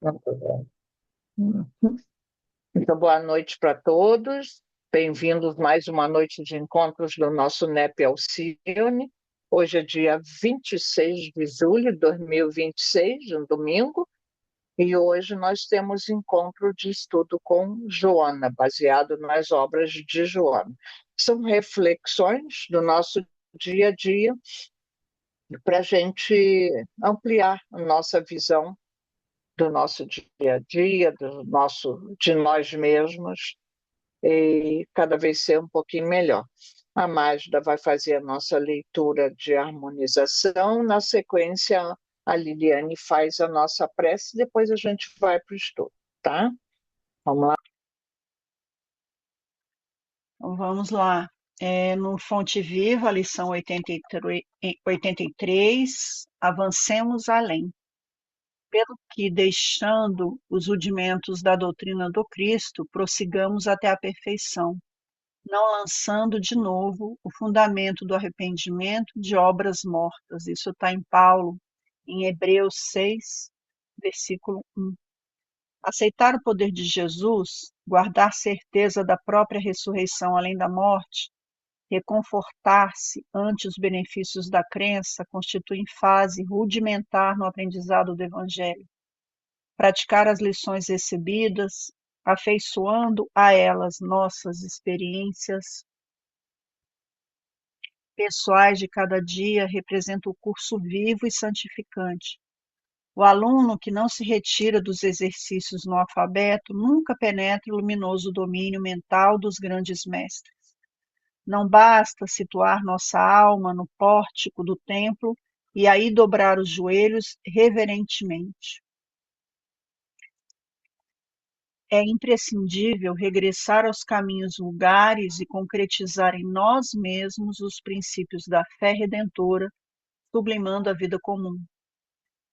Muito bem. Então, boa noite para todos. Bem-vindos mais uma noite de encontros do nosso NEP Alcione. Hoje é dia 26 de julho de 2026, um domingo, e hoje nós temos encontro de estudo com Joana, baseado nas obras de Joana. São reflexões do nosso dia a dia para a gente ampliar a nossa visão do nosso dia a dia, de nós mesmos, e cada vez ser um pouquinho melhor. A Magda vai fazer a nossa leitura de harmonização, na sequência a Liliane faz a nossa prece, depois a gente vai para o estudo, tá? Vamos lá. Então, vamos lá. No Fonte Viva, lição 83, avancemos além. Pelo que, deixando os rudimentos da doutrina do Cristo, prossigamos até a perfeição, não lançando de novo o fundamento do arrependimento de obras mortas. Isso está em Paulo, em Hebreus 6, versículo 1. Aceitar o poder de Jesus, guardar certeza da própria ressurreição além da morte, reconfortar-se ante os benefícios da crença constituem fase rudimentar no aprendizado do Evangelho. Praticar as lições recebidas, afeiçoando a elas nossas experiências pessoais de cada dia, representa o curso vivo e santificante. O aluno que não se retira dos exercícios no alfabeto nunca penetra o luminoso domínio mental dos grandes mestres. Não basta situar nossa alma no pórtico do templo e aí dobrar os joelhos reverentemente. É imprescindível regressar aos caminhos vulgares e concretizar em nós mesmos os princípios da fé redentora, sublimando a vida comum.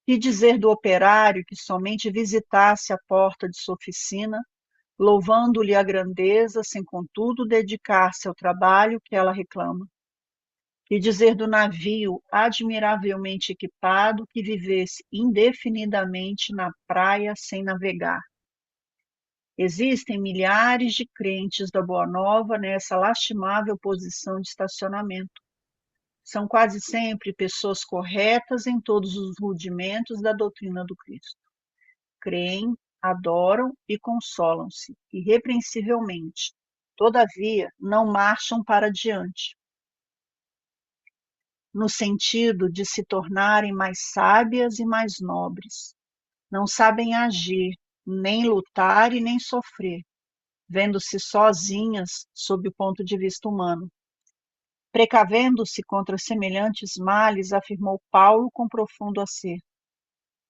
Que dizer do operário que somente visitasse a porta de sua oficina, louvando-lhe a grandeza, sem contudo dedicar-se ao trabalho que ela reclama? Que dizer do navio admiravelmente equipado que vivesse indefinidamente na praia sem navegar? Existem milhares de crentes da Boa Nova nessa lastimável posição de estacionamento. São quase sempre pessoas corretas em todos os rudimentos da doutrina do Cristo. Creem, adoram e consolam-se, irrepreensivelmente. Todavia, não marcham para diante, no sentido de se tornarem mais sábias e mais nobres. Não sabem agir, nem lutar e nem sofrer, vendo-se sozinhas sob o ponto de vista humano. Precavendo-se contra semelhantes males, afirmou Paulo com profundo acerto.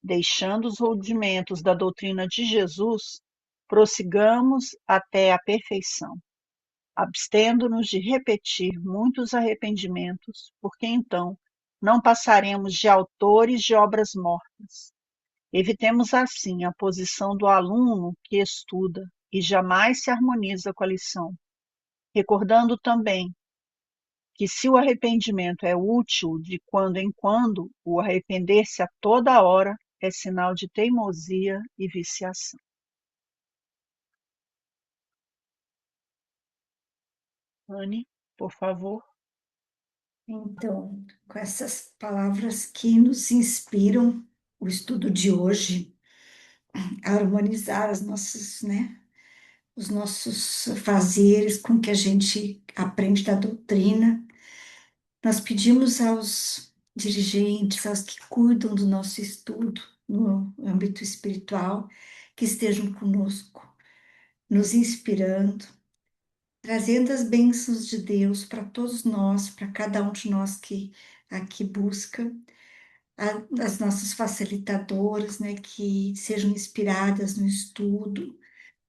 Deixando os rudimentos da doutrina de Jesus, prossigamos até a perfeição, abstendo-nos de repetir muitos arrependimentos, porque então não passaremos de autores de obras mortas. Evitemos assim a posição do aluno que estuda e jamais se harmoniza com a lição, recordando também que se o arrependimento é útil de quando em quando, o arrepender-se a toda hora é sinal de teimosia e viciação. Anne, por favor. Então, com essas palavras que nos inspiram o estudo de hoje, a harmonizar as nossas, né, os nossos fazeres com o que a gente aprende da doutrina, nós pedimos aos dirigentes, aos que cuidam do nosso estudo no âmbito espiritual, que estejam conosco, nos inspirando, trazendo as bênçãos de Deus para todos nós, para cada um de nós que aqui busca as nossas facilitadoras, né, que sejam inspiradas no estudo,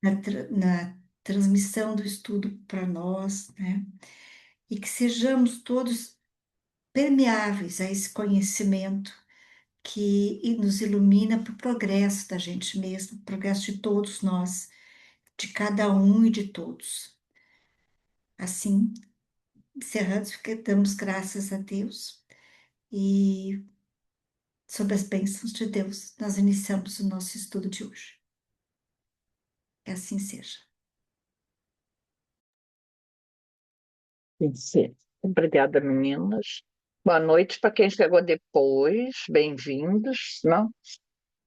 na transmissão do estudo para nós, né, e que sejamos todos permeáveis a esse conhecimento que nos ilumina para o progresso da gente mesmo, progresso de todos nós, de cada um e de todos. Assim, encerrando, damos graças a Deus e sob as bênçãos de Deus, nós iniciamos o nosso estudo de hoje. Que assim seja. Sim. Obrigada, meninas. Boa noite para quem chegou depois, bem-vindos, não?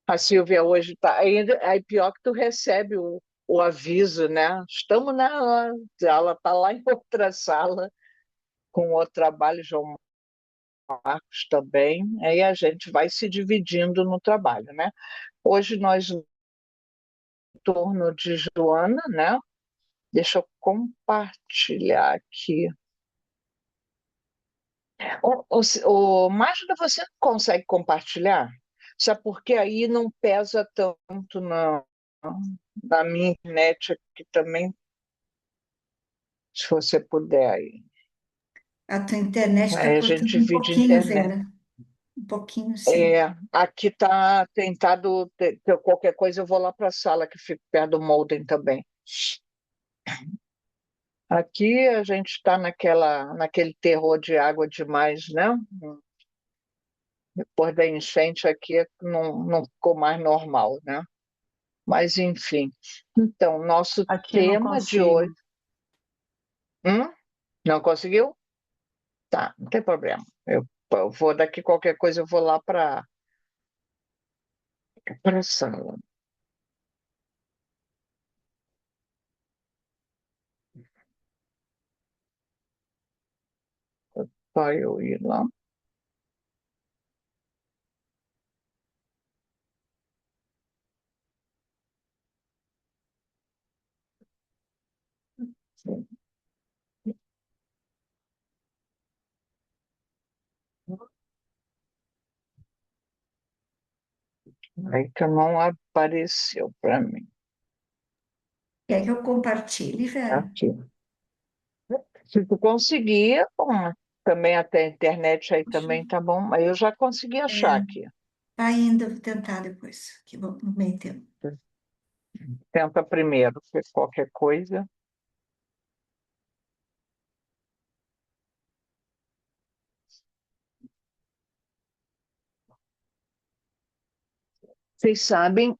A Silvia hoje está aí pior que tu recebe o aviso, né? Estamos na ela está lá em outra sala com o trabalho, João Marcos também, aí a gente vai se dividindo no trabalho, né? Hoje nós, no turno de Joana, né? Deixa eu compartilhar aqui. Mágica, você não consegue compartilhar? Sabe porque aí não pesa tanto na minha internet aqui também, se você puder aí. A tua internet está Aí a gente cortando um divide a pouquinho, internet. Vera. Um pouquinho, sim. Aqui está tentado, qualquer coisa eu vou lá para a sala que fica perto do Molden também. Aqui a gente está naquele terror de água demais, né? Depois da enchente aqui não ficou mais normal, né? Mas, enfim. Então, nosso Aqui não tema de hoje. consigo. Não conseguiu? Tá, não tem problema. Eu vou daqui qualquer coisa, eu vou lá para a sala. Só eu ir lá. Aí que não apareceu para mim. Quer que eu compartilhe, Vera? Aqui. Se tu conseguir, bom, também até a internet aí Deixa eu- também tá bom. Aí eu já consegui achar É, aqui. tá ainda, vou tentar depois, que vou no meio tempo. Tenta primeiro, porque qualquer coisa. Vocês sabem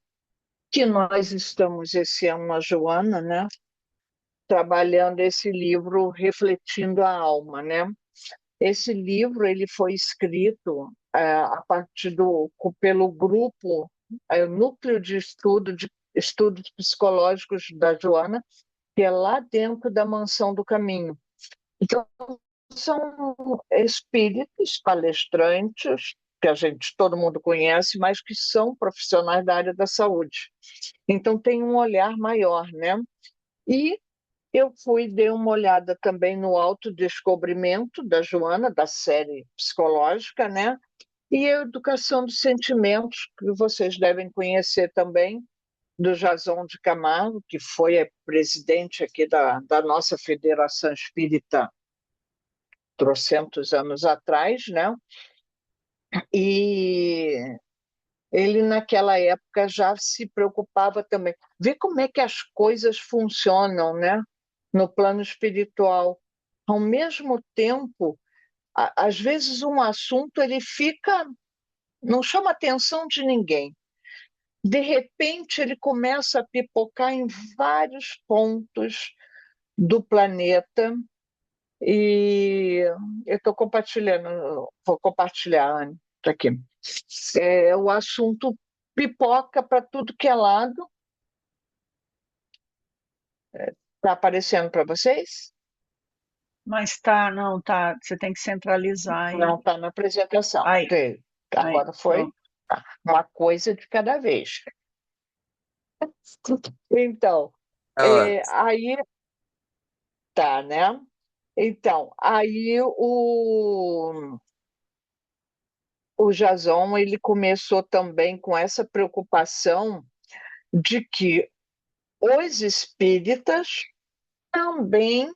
que nós estamos esse ano, a Joana, né, trabalhando esse livro Refletindo a Alma, né? Esse livro ele foi escrito a partir pelo grupo, o núcleo de estudos psicológicos da Joana, que é lá dentro da Mansão do Caminho. Então, são espíritos, palestrantes, que todo mundo conhece, mas que são profissionais da área da saúde. Então, tem um olhar maior, né? E eu dei uma olhada também no autodescobrimento da Joana, da série psicológica, né? E a educação dos sentimentos, que vocês devem conhecer também, do Jason de Camargo, que foi presidente aqui da nossa Federação Espírita trocentos anos atrás, né? E ele naquela época já se preocupava também. Vê como é que as coisas funcionam, né? No plano espiritual. Ao mesmo tempo, às vezes um assunto ele fica, não chama a atenção de ninguém. De repente ele começa a pipocar em vários pontos do planeta e eu estou compartilhando, vou compartilhar, Anne, tá aqui. O assunto pipoca para tudo que é lado. Está aparecendo para vocês? Mas tá, não, tá. Você tem que centralizar aí. Não está na apresentação. Aí, Ok, aí, agora foi pronto. uma coisa de cada vez. Então, Tá ótimo. aí tá, né? Então, aí o Jason ele começou também com essa preocupação de que os espíritas também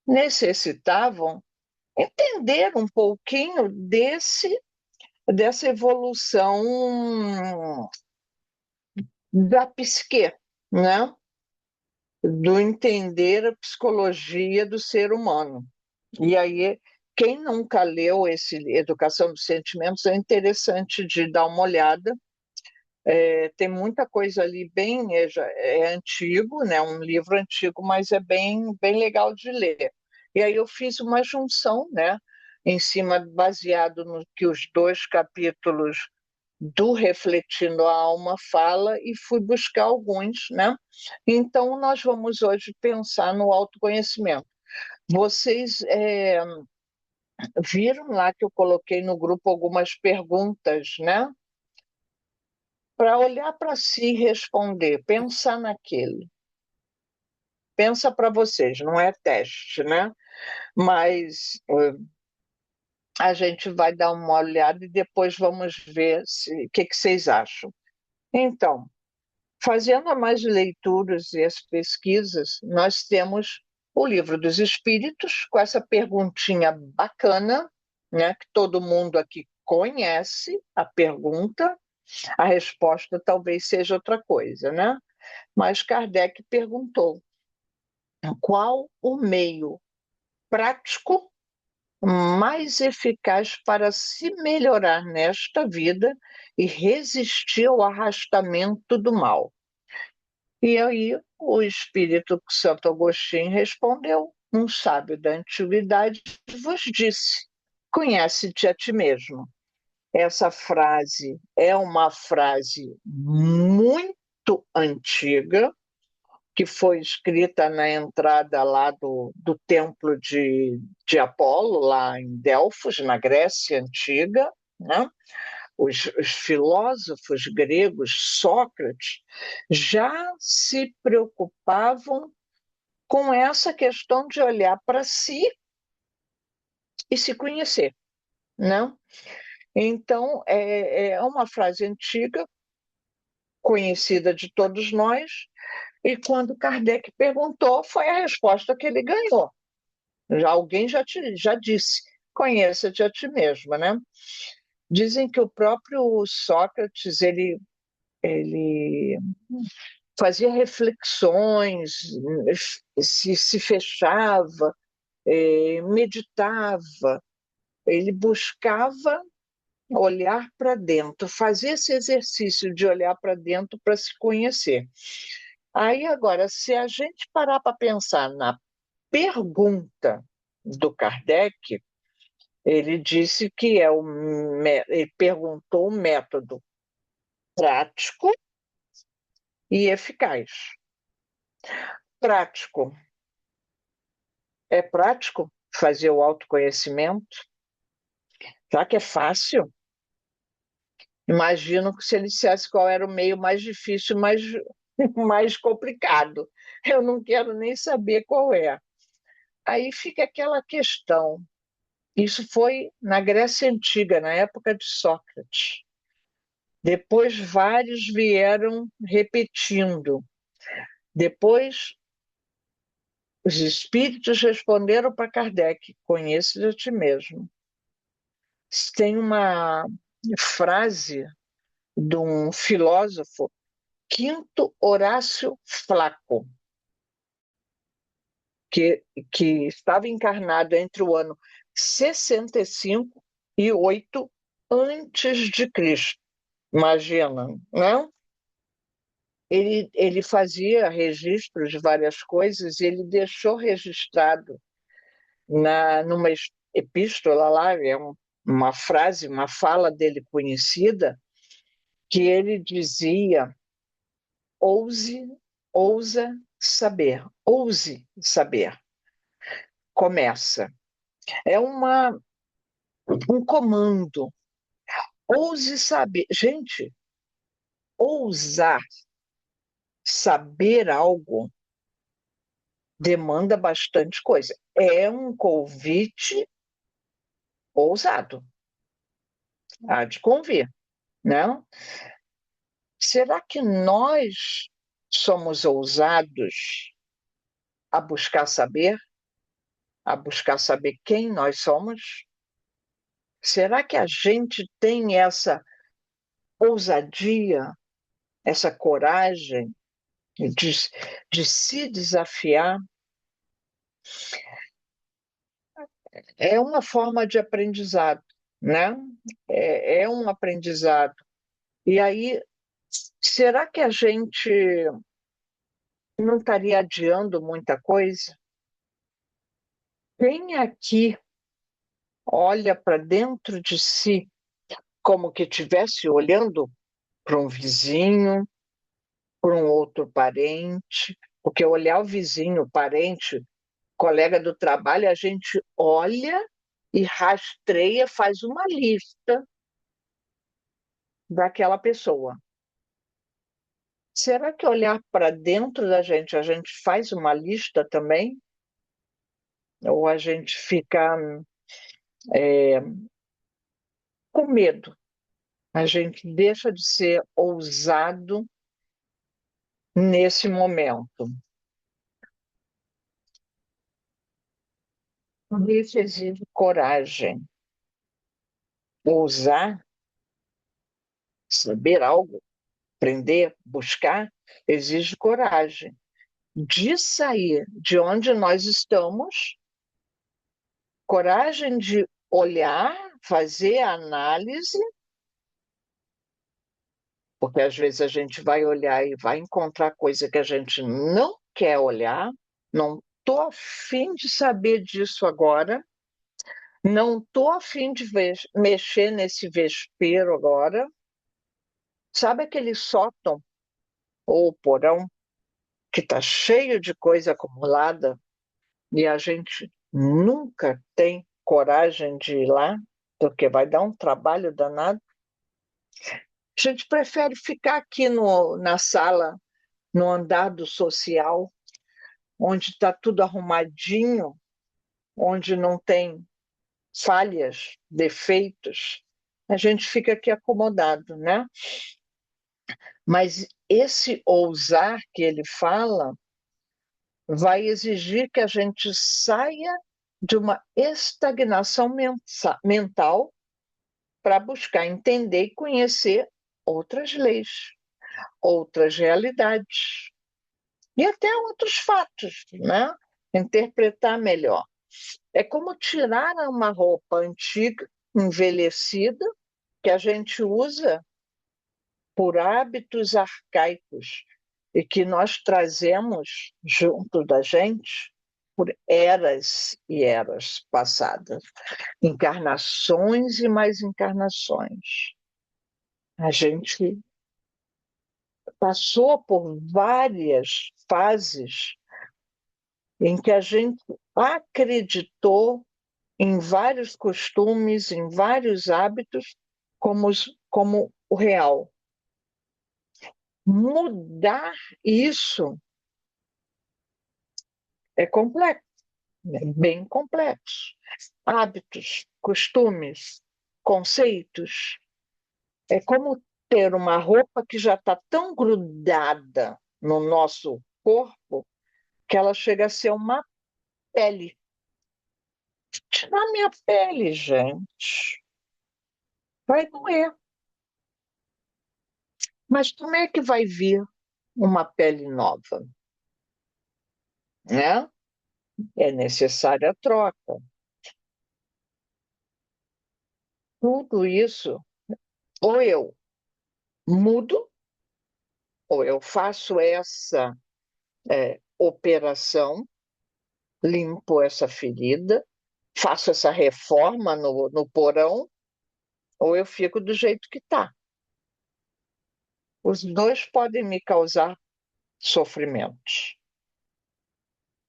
necessitavam entender um pouquinho dessa evolução da psique, né? Do entender a psicologia do ser humano. E aí Quem nunca leu esse Educação dos Sentimentos é interessante de dar uma olhada. Tem muita coisa ali bem, é antigo, né? Um livro antigo, mas é bem, bem legal de ler. E aí eu fiz uma junção, né? Em cima, baseado no que os dois capítulos do Refletindo a Alma fala, e fui buscar alguns, né? Então nós vamos hoje pensar no autoconhecimento. Vocês viram lá que eu coloquei no grupo algumas perguntas, né? Para olhar para si e responder, pensar naquilo. Pensa para vocês, não é teste, né? Mas a gente vai dar uma olhada e depois vamos ver o que vocês acham. Então, fazendo mais leituras e as pesquisas, nós temos o Livro dos Espíritos, com essa perguntinha bacana, né, que todo mundo aqui conhece a pergunta, a resposta talvez seja outra coisa, né? Mas Kardec perguntou: qual o meio prático mais eficaz para se melhorar nesta vida e resistir ao arrastamento do mal? E aí o Espírito Santo Agostinho respondeu: um sábio da antiguidade vos disse: conhece-te a ti mesmo. Essa frase é uma frase muito antiga, que foi escrita na entrada lá do templo de Apolo, lá em Delfos, na Grécia Antiga, né? Os filósofos gregos, Sócrates, já se preocupavam com essa questão de olhar para si e se conhecer, não? Então, é uma frase antiga, conhecida de todos nós, e quando Kardec perguntou, foi a resposta que ele ganhou. Alguém já disse: conheça-te a ti mesmo, né? Dizem que o próprio Sócrates ele fazia reflexões, se fechava, meditava, ele buscava olhar para dentro, fazer esse exercício de olhar para dentro para se conhecer. Aí agora, se a gente parar para pensar na pergunta do Kardec, ele disse que ele perguntou o método prático e eficaz. Prático. É prático fazer o autoconhecimento? Será que é fácil? Imagino que se ele dissesse qual era o meio mais difícil, mais complicado. Eu não quero nem saber qual é. Aí fica aquela questão. Isso foi na Grécia Antiga, na época de Sócrates. Depois vários vieram repetindo. Depois os espíritos responderam para Kardec: conheça a ti mesmo. Tem uma frase de um filósofo, Quinto Horácio Flaco, que estava encarnado entre o ano 65 e 8 antes de Cristo. Imagina, não? Ele fazia registros de várias coisas e ele deixou registrado numa epístola lá, uma frase, uma fala dele conhecida, que ele dizia: ouse, ousa ouse saber. Começa. É um comando. Ouse saber. Gente, ousar saber algo demanda bastante coisa. É um convite ousado, há de convir, não? Será que nós somos ousados a buscar saber quem nós somos? Será que a gente tem essa ousadia, essa coragem de, de se desafiar? é uma forma de aprendizado, né? É um aprendizado. E aí, será que a gente não estaria adiando muita coisa? Quem aqui olha para dentro de si como que estivesse olhando para um vizinho, para um outro parente? Porque olhar o vizinho, o parente, colega do trabalho, a gente olha e rastreia, faz uma lista daquela pessoa. Será que olhar para dentro da gente, a gente faz uma lista também? Ou a gente fica com medo? A gente deixa de ser ousado nesse momento. Isso exige coragem. Ousar, saber algo, aprender, buscar, exige coragem de sair de onde nós estamos, coragem de olhar, fazer a análise, porque às vezes a gente vai olhar e vai encontrar coisa que a gente não quer olhar, não estou afim de saber disso agora, não estou afim de mexer nesse vespeiro agora. Sabe aquele sótão ou porão que está cheio de coisa acumulada e a gente nunca tem coragem de ir lá, porque vai dar um trabalho danado? A gente prefere ficar aqui na sala, no andar do social, onde está tudo arrumadinho, onde não tem falhas, defeitos. A gente fica aqui acomodado, né? Mas esse ousar que ele fala vai exigir que a gente saia de uma estagnação mental para buscar entender e conhecer outras leis, outras realidades e até outros fatos, né? Interpretar melhor. É como tirar uma roupa antiga, envelhecida, que a gente usa por hábitos arcaicos e que nós trazemos junto da gente por eras e eras passadas, encarnações e mais encarnações. A gente passou por várias fases em que a gente acreditou em vários costumes, em vários hábitos, como o real. Mudar isso é complexo, é bem complexo. Hábitos, costumes, conceitos. É como ter uma roupa que já está tão grudada no nosso corpo que ela chega a ser uma pele. Tirar minha pele, gente, vai doer. Mas como é que vai vir uma pele nova? Né? É necessária a troca. Tudo isso, ou eu mudo, ou eu faço essa operação, limpo essa ferida, faço essa reforma no porão, ou eu fico do jeito que está. Os dois podem me causar sofrimentos.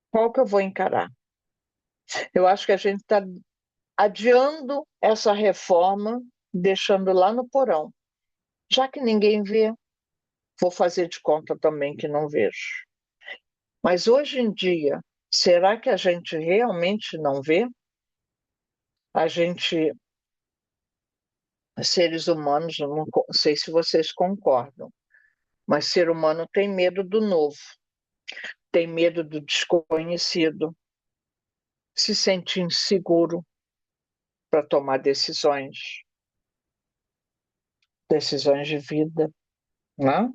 Qual que eu vou encarar? Eu acho que a gente está adiando essa reforma, deixando lá no porão. Já que ninguém vê, vou fazer de conta também que não vejo. Mas hoje em dia, será que a gente realmente não vê? A gente, seres humanos, não sei se vocês concordam, mas ser humano tem medo do novo, tem medo do desconhecido, se sente inseguro para tomar decisões de vida, né?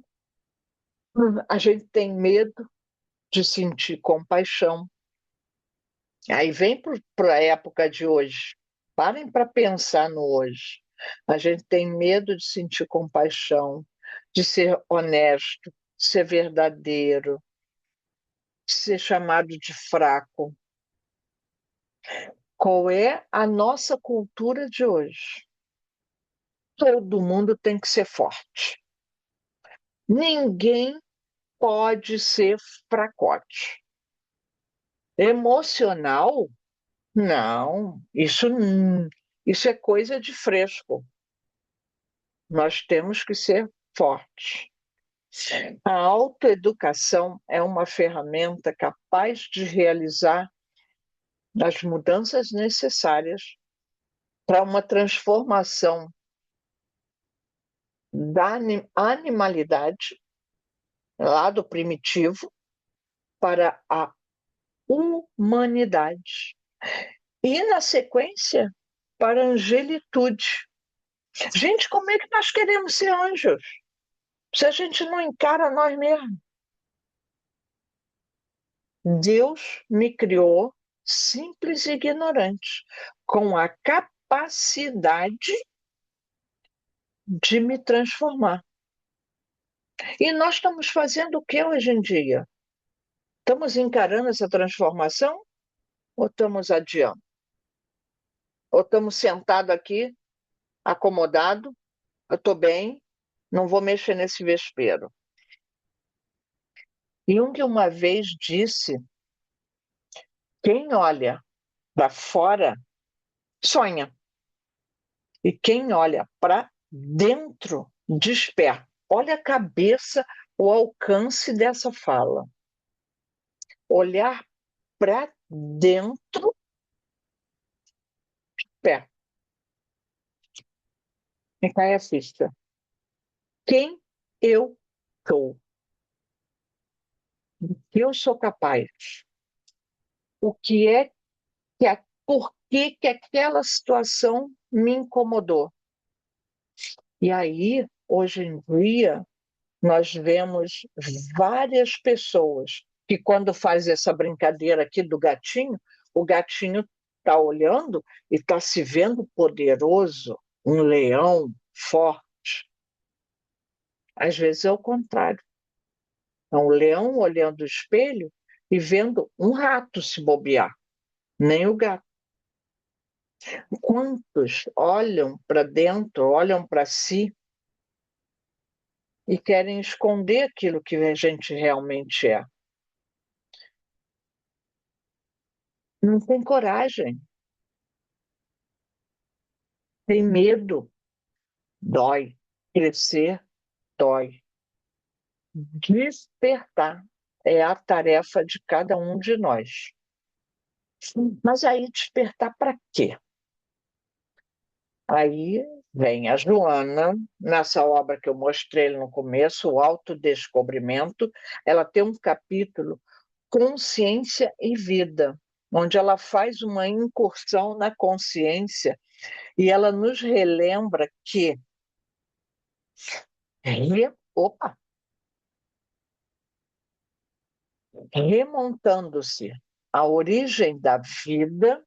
A gente tem medo de sentir compaixão, Aí vem para a época de hoje. Parem para pensar no hoje. A gente tem medo de sentir compaixão, de ser honesto, de ser verdadeiro, de ser chamado de fraco. Qual é a nossa cultura de hoje? Todo mundo tem que ser forte. Ninguém pode ser fracote. Emocional? Não, isso é coisa de fresco. Nós temos que ser fortes. A autoeducação é uma ferramenta capaz de realizar as mudanças necessárias para uma transformação da animalidade, lá do primitivo, para a humanidade. E, na sequência, para a angelitude. Gente, como é que nós queremos ser anjos se a gente não encara nós mesmos? Deus me criou simples e ignorante, com a capacidade de me transformar. E nós estamos fazendo o que hoje em dia? Estamos encarando essa transformação ou estamos adiando? Ou estamos sentados aqui, acomodado, eu estou bem, não vou mexer nesse vespeiro. Jung uma vez disse: quem olha para fora sonha, e quem olha para dentro desperta. Olha a cabeça, o alcance dessa fala. Olhar para dentro desperta. E cai a ficha. Quem eu sou? O que eu sou capaz? O que é por que aquela situação me incomodou? E aí, hoje em dia, nós vemos várias pessoas que, quando faz essa brincadeira aqui do gatinho, o gatinho está olhando e está se vendo poderoso, um leão forte. Às vezes é o contrário. É um leão olhando o espelho e vendo um rato se bobear, nem o gato. Quantos olham para dentro, olham para si e querem esconder aquilo que a gente realmente é? Não tem coragem, tem medo, dói. Crescer dói. Despertar é a tarefa de cada um de nós. Mas aí despertar para quê? Aí vem a Joana, nessa obra que eu mostrei no começo, o Autodescobrimento, ela tem um capítulo Consciência e Vida, onde ela faz uma incursão na consciência e ela nos relembra que opa, remontando-se à origem da vida,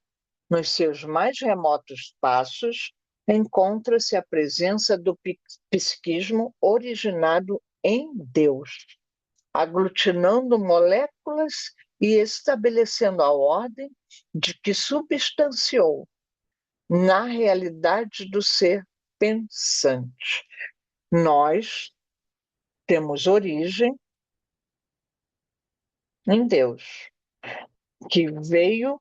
nos seus mais remotos passos, encontra-se a presença do psiquismo originado em Deus, aglutinando moléculas e estabelecendo a ordem de que substanciou na realidade do ser pensante. Nós temos origem em Deus, que veio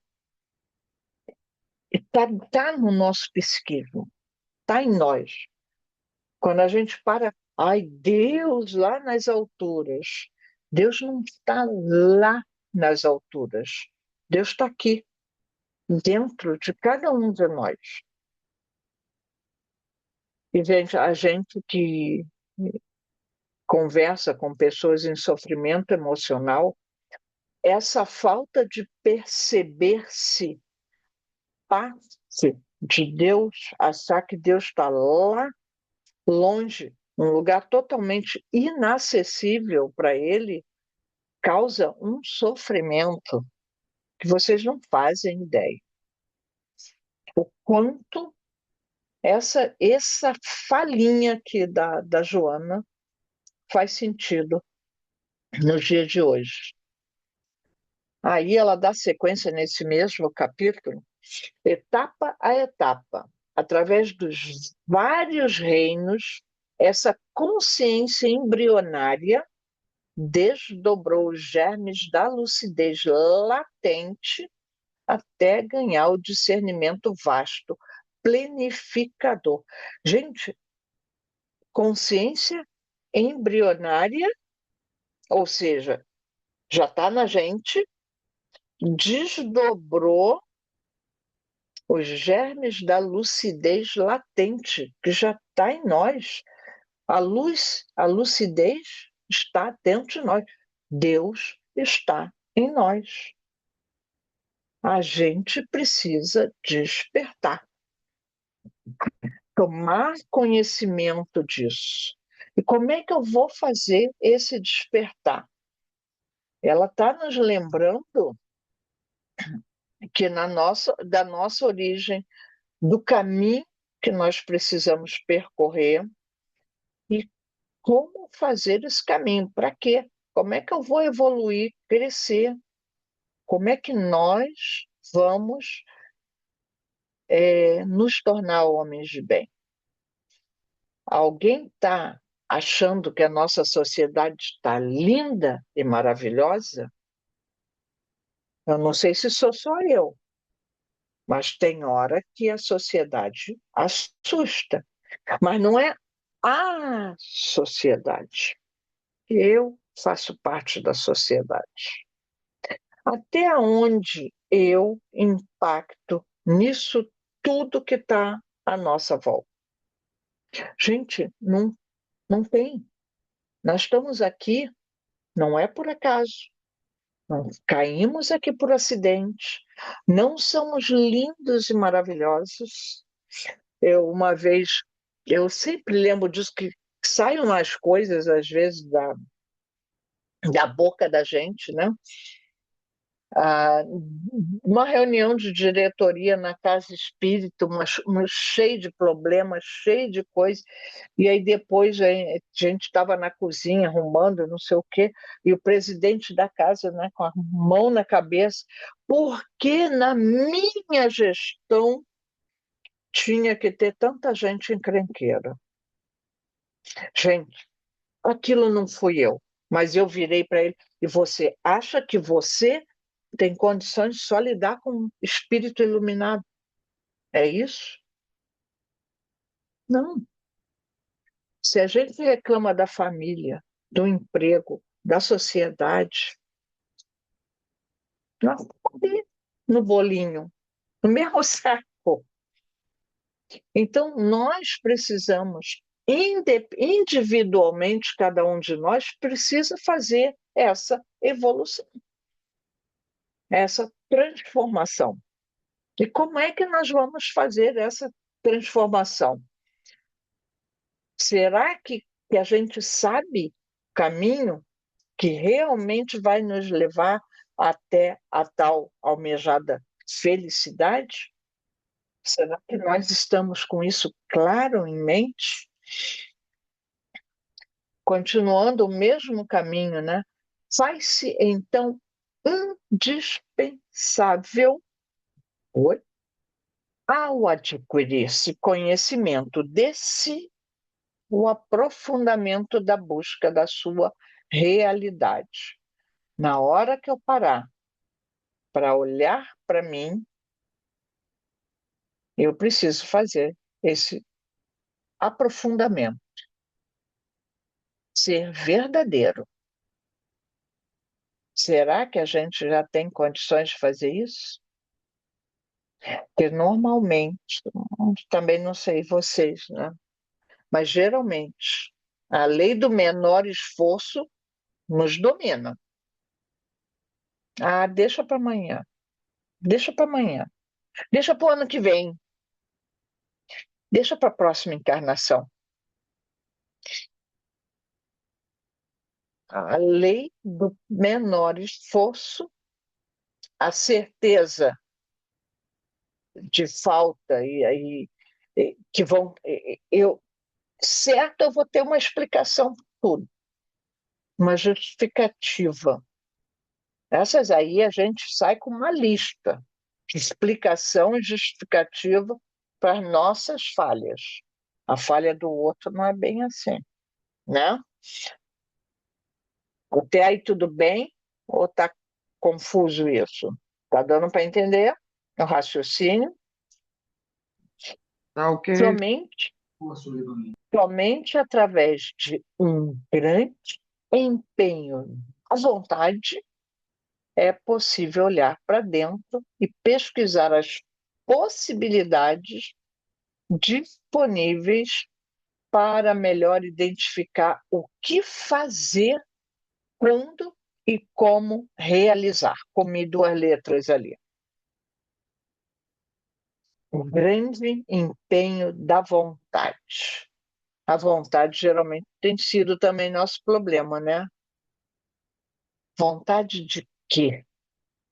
e está no nosso psiquismo, está em nós. Quando a gente para, ai, Deus lá nas alturas. Deus não está lá nas alturas. Deus está aqui, dentro de cada um de nós. E gente, a gente que conversa com pessoas em sofrimento emocional, essa falta de perceber-se parte de Deus, achar que Deus está lá longe, um lugar totalmente inacessível para ele, causa um sofrimento. que vocês não fazem ideia. O quanto essa falinha aqui da Joana faz sentido nos dias de hoje. Aí ela dá sequência nesse mesmo capítulo, etapa a etapa, através dos vários reinos, essa consciência embrionária desdobrou os germes da lucidez latente até ganhar o discernimento vasto, plenificador. Gente, consciência embrionária, ou seja, já está na gente, desdobrou os germes da lucidez latente, que já está em nós. A luz, a lucidez está dentro de nós. Deus está em nós. A gente precisa despertar, tomar conhecimento disso. E como é que eu vou fazer esse despertar? Ela está nos lembrando que da nossa origem, do caminho que nós precisamos percorrer e como fazer esse caminho. Para quê? Como é que eu vou evoluir, crescer? Como é que nós vamos nos tornar homens de bem? Alguém está achando que a nossa sociedade está linda e maravilhosa? Eu não sei se sou só eu, mas tem hora que a sociedade assusta. Mas não é a sociedade. Eu faço parte da sociedade. Até onde eu impacto nisso tudo que está à nossa volta? Gente, não tem. Nós estamos aqui, não é por acaso. Não caímos aqui por acidente. Não somos lindos e maravilhosos. Uma vez, eu sempre lembro disso, que saem umas coisas, às vezes, da boca da gente, né? Ah, uma reunião de diretoria na casa espírita, cheio de problemas, cheio de coisas, e aí depois a gente estava na cozinha arrumando, não sei o quê, e o presidente da casa, né, com a mão na cabeça, porque na minha gestão tinha que ter tanta gente encrenqueira. Gente, aquilo não fui eu, mas eu virei para ele, e você acha que você tem condições de só lidar com um espírito iluminado? É isso? Não. Se a gente reclama da família, do emprego, da sociedade, nós vamos no bolinho, no mesmo saco. Então, nós precisamos, individualmente, cada um de nós precisa fazer essa evolução, essa transformação. E como é que nós vamos fazer essa transformação? Será que a gente sabe o caminho que realmente vai nos levar até a tal almejada felicidade? Será que nós estamos com isso claro em mente? Continuando o mesmo caminho, né? Faz-se então indispensável, ao adquirir-se conhecimento de si, o aprofundamento da busca da sua realidade. Na hora que eu parar para olhar para mim, eu preciso fazer esse aprofundamento, ser verdadeiro. Será que a gente já tem condições de fazer isso? Porque normalmente, também não sei vocês, né? Mas geralmente a lei do menor esforço nos domina. Ah, deixa para amanhã, deixa para amanhã, deixa para o ano que vem, deixa para a próxima encarnação. A lei do menor esforço a certeza de falta e que vão. Certo, eu vou ter uma explicação para tudo, uma justificativa. Essas aí a gente sai com uma lista de explicação e justificativa para as nossas falhas. A falha do outro não é bem assim, né? Até aí tudo bem ou está confuso isso? Está dando para entender o raciocínio? Tá ok. Somente, somente através de um grande empenho à vontade é possível olhar para dentro e pesquisar as possibilidades disponíveis para melhor identificar o que fazer, quando e como realizar. Comi duas letras ali. O grande empenho da vontade. A vontade geralmente tem sido também nosso problema, né? Vontade de quê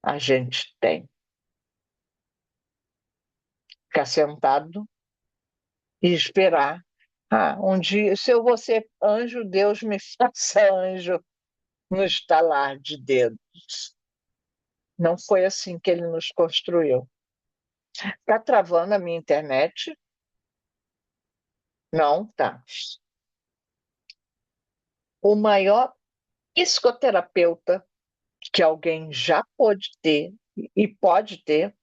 a gente tem? Ficar sentado e esperar. Ah, um dia, se eu vou ser anjo, Deus me faça anjo no estalar de dedos. Não foi assim que ele nos construiu. Está travando a minha internet? Não, tá. O maior psicoterapeuta que alguém já pôde ter e pode ter,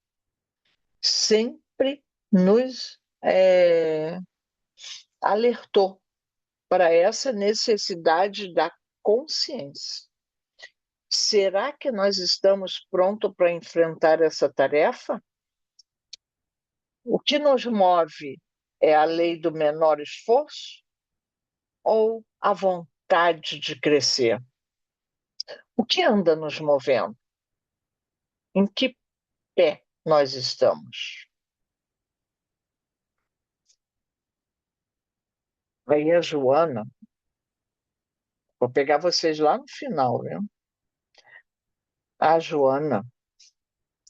sempre nos alertou para essa necessidade da consciência. Será que nós estamos prontos para enfrentar essa tarefa? O que nos move é a lei do menor esforço ou a vontade de crescer? O que anda nos movendo? Em que pé nós estamos? Aí a Joana, vou pegar vocês lá no final, viu? A Joana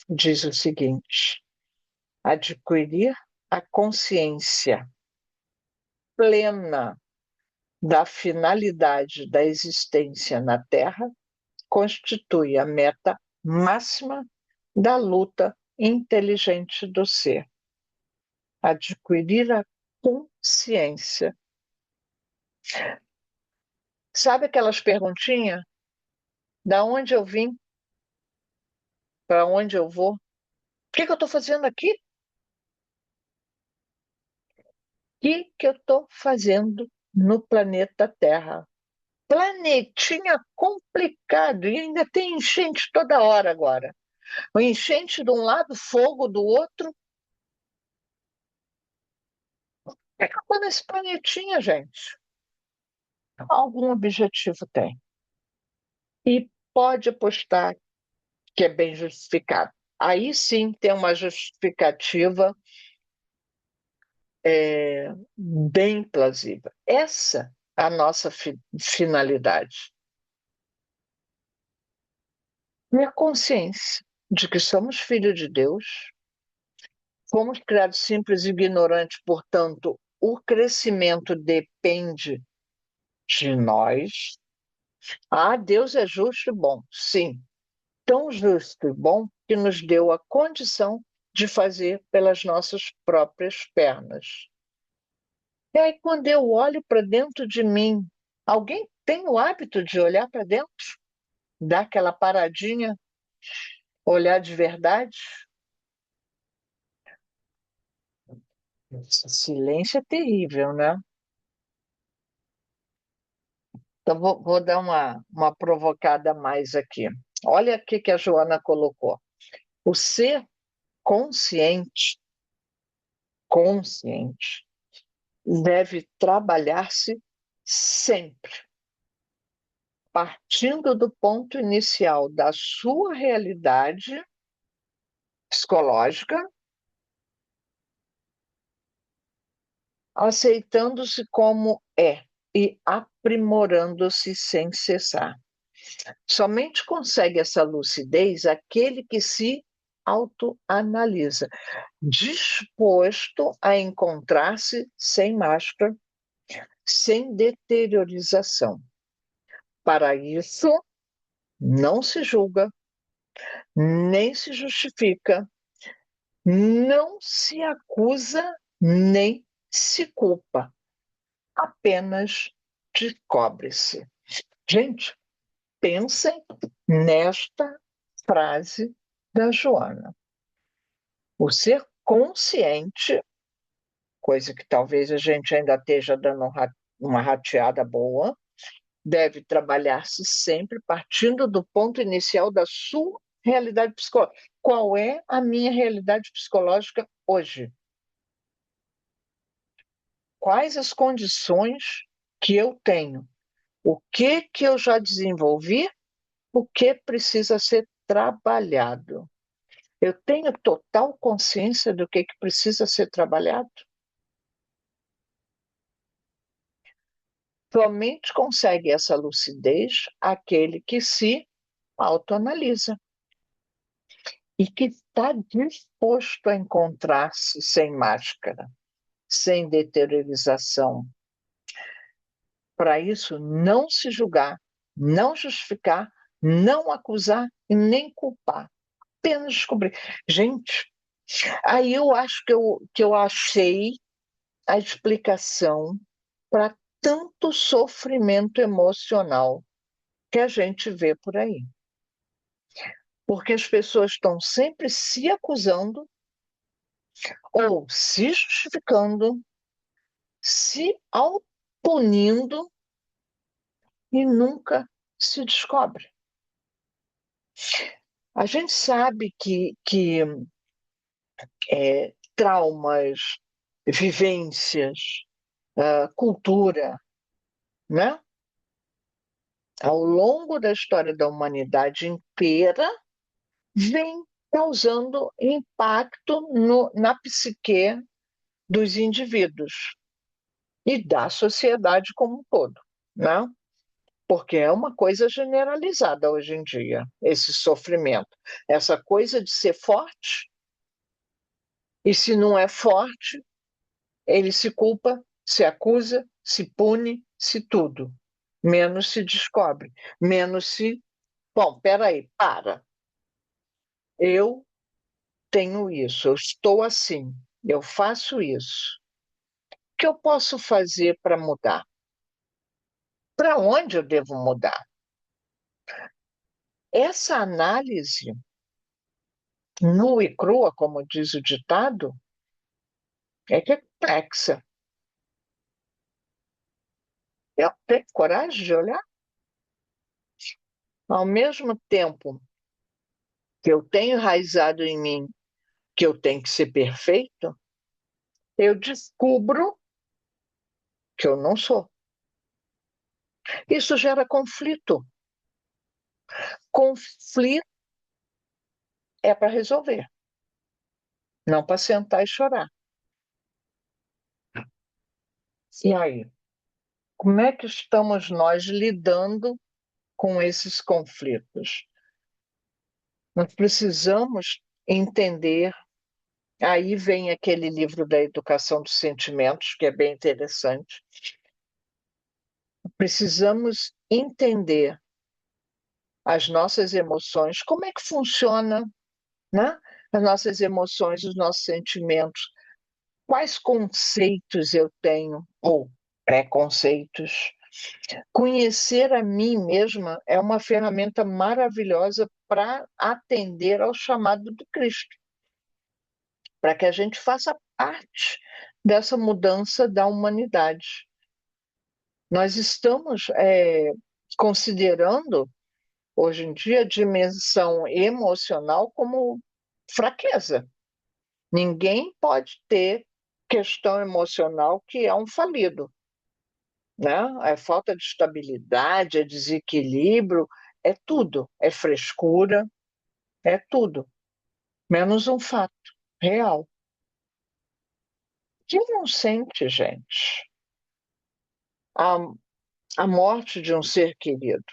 diz o seguinte: adquirir a consciência plena da finalidade da existência na Terra constitui a meta máxima da luta inteligente do ser. Adquirir a consciência. Sabe aquelas perguntinhas? Da onde eu vim? Para onde eu vou? O que eu estou fazendo aqui? O que eu estou fazendo no planeta Terra? Planetinha complicado e ainda tem enchente toda hora agora. O enchente de um lado, fogo do outro. É que eu estou nesse planetinha, gente. Algum objetivo tem. E pode apostar que é bem justificado. Aí sim tem uma justificativa bem plausível. Essa é a nossa finalidade. E a consciência de que somos filhos de Deus, fomos criados simples e ignorantes, portanto, o crescimento depende de nós. Ah, Deus é justo e bom. Sim, tão justo e bom que nos deu a condição de fazer pelas nossas próprias pernas. E aí, quando eu olho para dentro de mim, alguém tem o hábito de olhar para dentro? Dar aquela paradinha, olhar de verdade? Esse silêncio é terrível, né? Então, vou dar uma provocada a mais aqui. Olha o que a Joana colocou. O ser consciente, deve trabalhar-se sempre, partindo do ponto inicial da sua realidade psicológica, aceitando-se como é e aprimorando-se sem cessar. Somente consegue essa lucidez aquele que se autoanalisa, disposto a encontrar-se sem máscara, sem deteriorização. Para isso, não se julga, nem se justifica, não se acusa, nem se culpa, apenas descobre-se. Gente, pensem nesta frase da Joana. O ser consciente, coisa que talvez a gente ainda esteja dando uma rateada boa, deve trabalhar-se sempre partindo do ponto inicial da sua realidade psicológica. Qual é a minha realidade psicológica hoje? Quais as condições que eu tenho? O que eu já desenvolvi? O que precisa ser trabalhado? Eu tenho total consciência do que precisa ser trabalhado? Somente consegue essa lucidez aquele que se autoanalisa e que está disposto a encontrar-se sem máscara, sem deteriorização. Para isso, não se julgar, não justificar, não acusar e nem culpar. Apenas descobrir. Gente, aí eu acho que eu achei a explicação para tanto sofrimento emocional que a gente vê por aí. Porque as pessoas estão sempre se acusando ou se justificando, se autopunindo e nunca se descobre. A gente sabe que traumas, vivências, cultura, né? Ao longo da história da humanidade inteira, vem causando impacto na psique dos indivíduos e da sociedade como um todo, né? Porque é uma coisa generalizada hoje em dia, esse sofrimento. Essa coisa de ser forte, e se não é forte, ele se culpa, se acusa, se pune, se tudo. Menos se descobre, menos se. Bom, peraí, para. Eu tenho isso, eu estou assim, eu faço isso. O que eu posso fazer para mudar? Para onde eu devo mudar? Essa análise nua e crua, como diz o ditado, é complexa. Eu tenho coragem de olhar? Ao mesmo tempo que eu tenho enraizado em mim que eu tenho que ser perfeito, eu descubro que eu não sou. Isso gera conflito. Conflito é para resolver, não para sentar e chorar. E aí? Como é que estamos nós lidando com esses conflitos? Nós precisamos entender. Aí vem aquele livro da Educação dos Sentimentos, que é bem interessante. Precisamos entender as nossas emoções, como é que funciona, né? As nossas emoções, os nossos sentimentos, quais conceitos eu tenho, ou preconceitos. Conhecer a mim mesma é uma ferramenta maravilhosa para atender ao chamado do Cristo, para que a gente faça parte dessa mudança da humanidade. Nós estamos considerando, hoje em dia, a dimensão emocional como fraqueza. Ninguém pode ter questão emocional que é um falido, né? É falta de estabilidade, é desequilíbrio, é tudo, é frescura, é tudo, menos um fato real. Quem não sente, gente, a, a morte de um ser querido?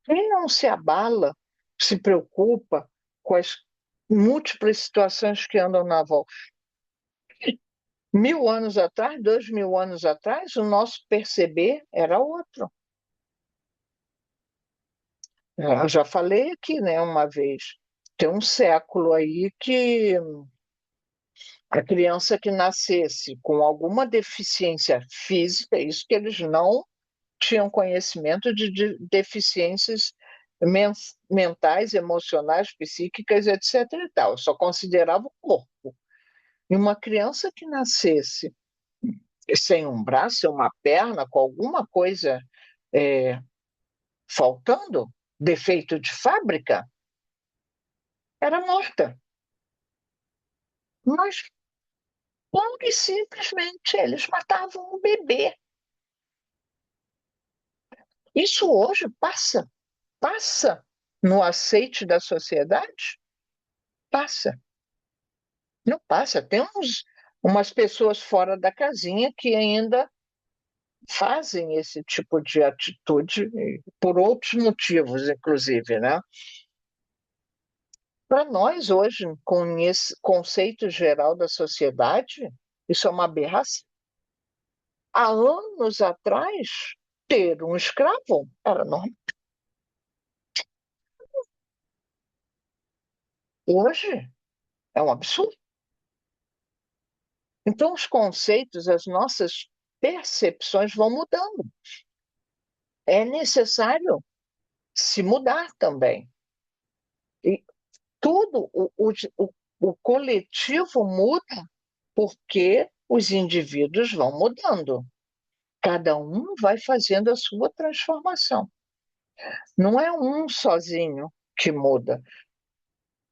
Quem não se abala, se preocupa com as múltiplas situações que andam na volta? 1000 anos atrás, 2000 anos atrás, o nosso perceber era outro. Eu já falei aqui, né, uma vez, tem um século aí que a criança que nascesse com alguma deficiência física, isso que eles não tinham conhecimento de deficiências mentais, emocionais, psíquicas, etc. e tal, só considerava o corpo. E uma criança que nascesse sem um braço, sem uma perna, com alguma coisa é, faltando, defeito de fábrica, era morta. Mas, logo e simplesmente, eles matavam um bebê. Isso hoje passa no aceite da sociedade? Passa. Não passa. Temos umas pessoas fora da casinha que ainda fazem esse tipo de atitude, por outros motivos, inclusive, né? Para nós, hoje, com esse conceito geral da sociedade, isso é uma aberração. Há anos atrás, ter um escravo era normal. Hoje é um absurdo. Então, os conceitos, as nossas percepções vão mudando. É necessário se mudar também. E tudo, o coletivo muda porque os indivíduos vão mudando. Cada um vai fazendo a sua transformação. Não é um sozinho que muda.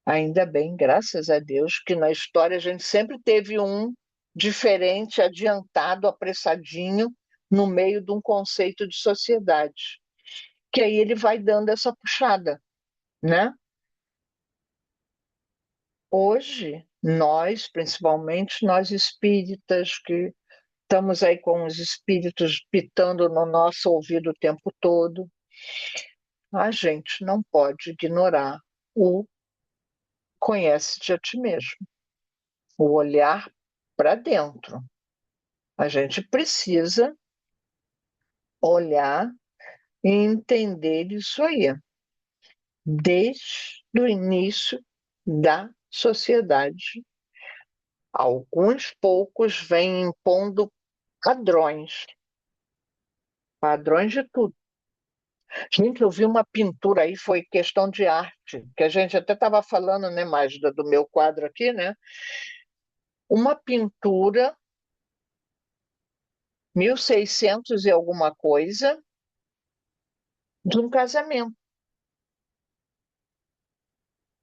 Ainda bem, graças a Deus, que na história a gente sempre teve um diferente, adiantado, apressadinho, no meio de um conceito de sociedade. Que aí ele vai dando essa puxada, né? Hoje, nós, principalmente nós espíritas, que estamos aí com os espíritos pitando no nosso ouvido o tempo todo, a gente não pode ignorar o conhece-te a ti mesmo, o olhar para dentro. A gente precisa olhar e entender isso aí, desde o início da sociedade. Alguns poucos vêm impondo padrões, padrões de tudo. Gente, eu vi uma pintura aí, foi questão de arte, que a gente até estava falando, né, mais do meu quadro aqui, né? Uma pintura, 1600 e alguma coisa, de um casamento.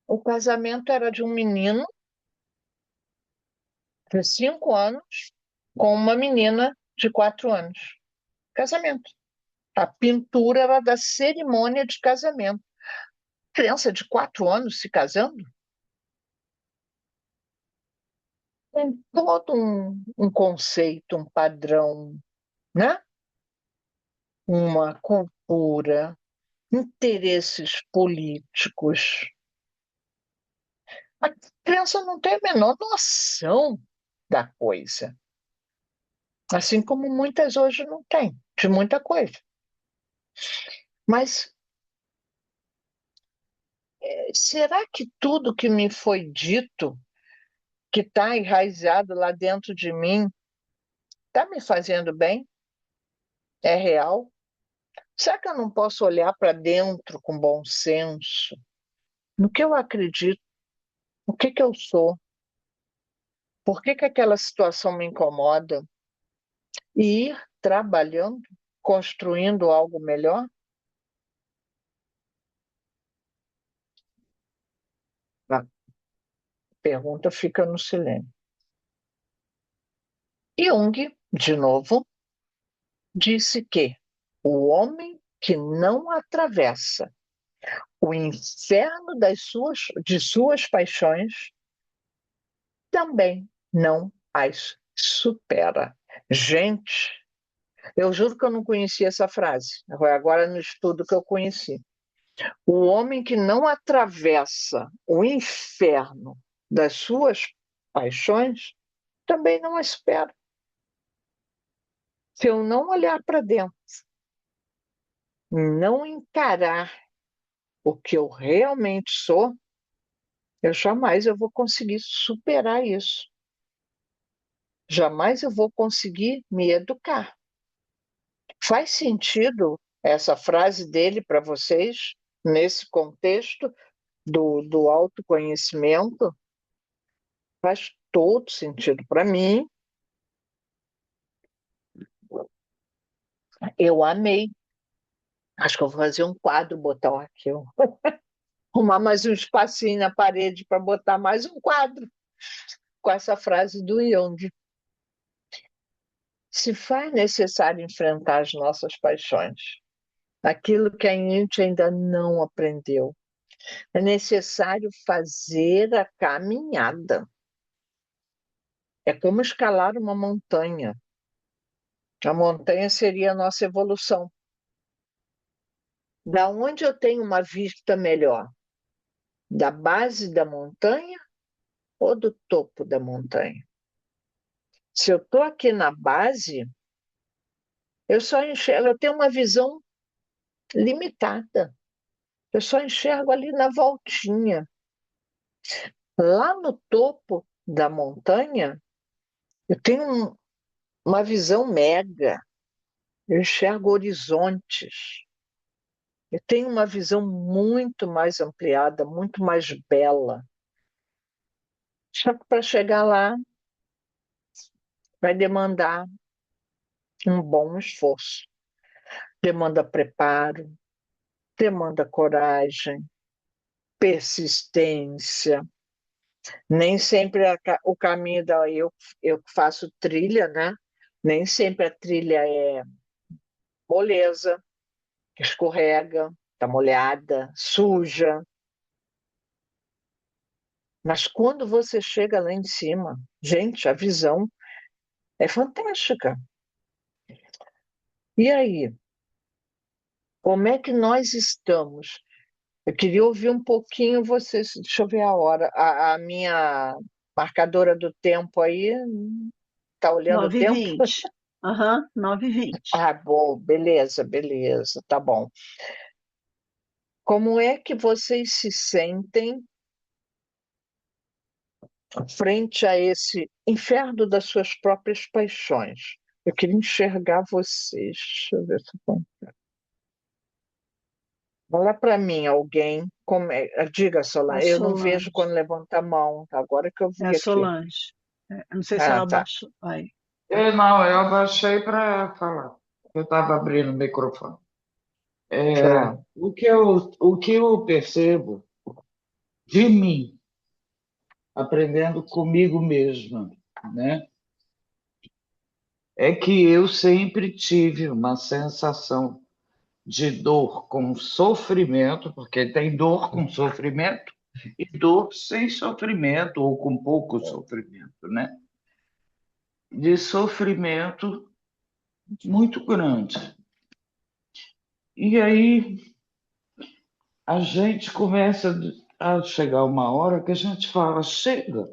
O casamento era de um menino de 5 anos com uma menina de 4 anos. Casamento. A pintura era da cerimônia de casamento. Criança de 4 anos se casando? Tem todo um conceito, um padrão, né? Uma cultura, interesses políticos. A criança não tem a menor noção da coisa. Assim como muitas hoje não têm, de muita coisa. Mas será que tudo que me foi dito, que está enraizado lá dentro de mim, está me fazendo bem? É real? Será que eu não posso olhar para dentro com bom senso? No que eu acredito? O que que eu sou? Por que que aquela situação me incomoda? E ir trabalhando, construindo algo melhor? A pergunta fica no silêncio. Jung, de novo, disse que o homem que não atravessa o inferno de suas paixões também não as supera. Gente, eu juro que eu não conhecia essa frase. Foi agora no estudo que eu conheci. O homem que não atravessa o inferno das suas paixões também não a espera. Se eu não olhar para dentro, não encarar o que eu realmente sou, eu vou conseguir superar isso. Jamais eu vou conseguir me educar. Faz sentido essa frase dele para vocês, nesse contexto do autoconhecimento? Faz todo sentido para mim. Eu amei. Acho que eu vou fazer um quadro, botar aqui, arrumar mais um espacinho na parede para botar mais um quadro com essa frase do Jung. Se faz necessário enfrentar as nossas paixões, aquilo que a gente ainda não aprendeu, é necessário fazer a caminhada. É como escalar uma montanha. A montanha seria a nossa evolução. Da onde eu tenho uma vista melhor? Da base da montanha ou do topo da montanha? Se eu estou aqui na base, eu só enxergo, eu tenho uma visão limitada. Eu só enxergo ali na voltinha. Lá no topo da montanha, eu tenho uma visão mega. Eu enxergo horizontes. Eu tenho uma visão muito mais ampliada, muito mais bela. Só que para chegar lá, vai demandar um bom esforço. Demanda preparo, demanda coragem, persistência. Nem sempre o caminho eu faço trilha, né? Nem sempre a trilha é moleza, escorrega, está molhada, suja. Mas quando você chega lá em cima, gente, a visão é fantástica. E aí, como é que nós estamos? Eu queria ouvir um pouquinho vocês. Deixa eu ver a hora. A minha marcadora do tempo aí está olhando o nove h tempo? 20 Aham, 9h20. Ah, bom, beleza, beleza, tá bom. Como é que vocês se sentem frente a esse inferno das suas próprias paixões? Eu queria enxergar vocês. Deixa eu ver se eu consigo. Fala para mim, alguém. Diga, A Solange. Eu não vejo Solange. quando levanta a mão. Agora que eu É a vi aqui. Solange. Eu não sei se Ah, ela tá. baixou. Aí. Não, eu abaixei para falar. Eu estava abrindo o microfone. Tá. O que eu percebo de mim, aprendendo comigo mesma, né, é que eu sempre tive uma sensação de dor com sofrimento, porque tem dor com sofrimento e dor sem sofrimento ou com pouco sofrimento, né? De sofrimento muito grande. E aí a gente começa a chegar uma hora que a gente fala, chega,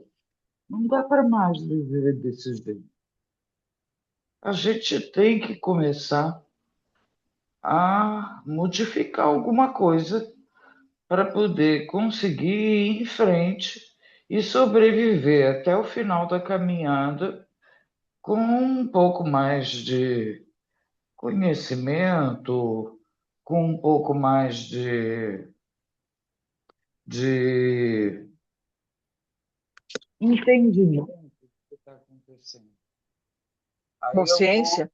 não dá para mais viver desse jeito. A gente tem que começar a modificar alguma coisa para poder conseguir ir em frente e sobreviver até o final da caminhada com um pouco mais de conhecimento, com um pouco mais de entendimento do que está acontecendo. Aí eu vou Consciência?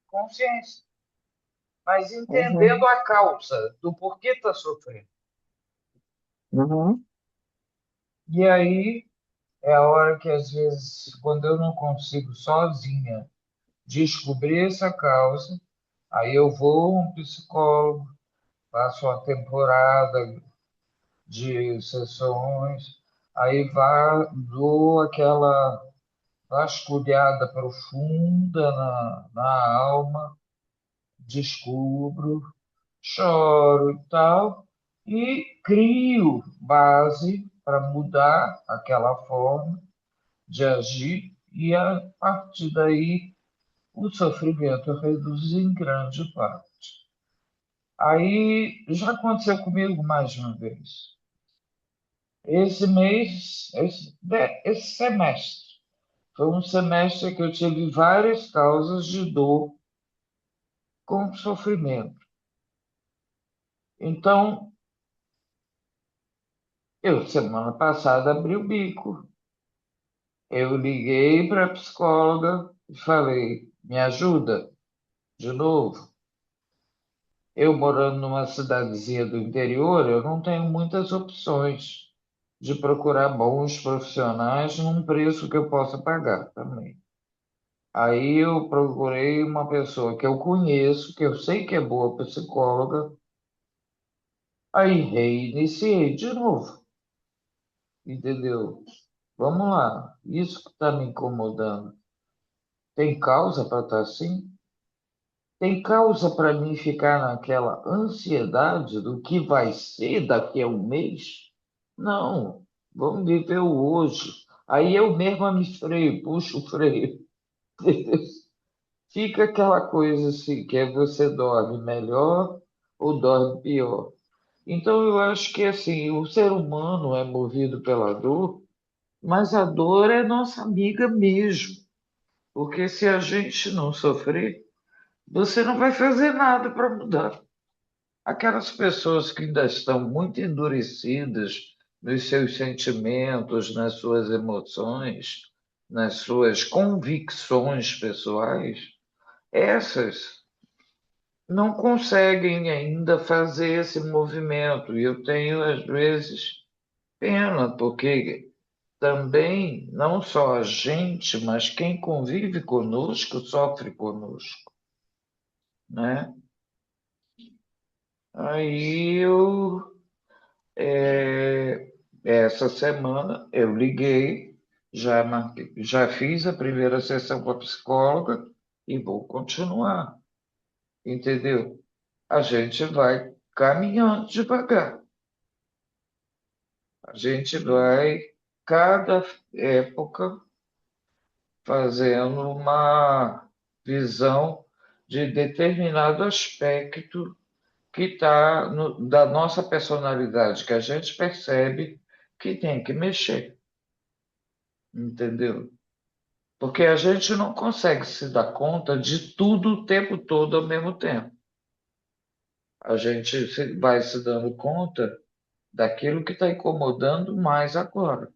consciência, mas entendendo Uhum. a causa do porquê está sofrendo. Uhum. E aí é a hora que, às vezes, quando eu não consigo sozinha descobrir essa causa, aí eu vou a um psicólogo, faço uma temporada de sessões, aí dou aquela vasculhada profunda na alma, descubro. choro e tal, e crio base para mudar aquela forma de agir, e a partir daí o sofrimento reduz em grande parte. Aí já aconteceu comigo mais uma vez. Esse mês, esse semestre, foi um semestre que eu tive várias causas de dor com sofrimento. Então, eu, semana passada, abri o bico. Eu liguei para a psicóloga e falei: me ajuda de novo. Eu morando numa cidadezinha do interior, eu não tenho muitas opções de procurar bons profissionais num preço que eu possa pagar também. Aí eu procurei uma pessoa que eu conheço, que eu sei que é boa psicóloga, aí reiniciei de novo, entendeu? Vamos lá, isso que está me incomodando. Tem causa para estar assim? Tem causa para mim ficar naquela ansiedade do que vai ser daqui a um mês? Não, vamos viver o hoje. Aí eu mesma me freio, puxo o freio. Fica aquela coisa assim, que é você dorme melhor ou dorme pior. Então eu acho que assim, o ser humano é movido pela dor, mas a dor é nossa amiga mesmo. Porque se a gente não sofrer, você não vai fazer nada para mudar. Aquelas pessoas que ainda estão muito endurecidas nos seus sentimentos, nas suas emoções, nas suas convicções pessoais, essas não conseguem ainda fazer esse movimento. E eu tenho, às vezes, pena, porque também não só a gente, mas quem convive conosco sofre conosco, né? Aí eu, essa semana, eu liguei, já fiz a primeira sessão com a psicóloga e vou continuar, entendeu? A gente vai caminhando devagar. A gente vai, cada época, fazendo uma visão de determinado aspecto que está da nossa personalidade, que a gente percebe que tem que mexer, entendeu? Porque a gente não consegue se dar conta de tudo o tempo todo ao mesmo tempo. A gente vai se dando conta daquilo que está incomodando mais agora.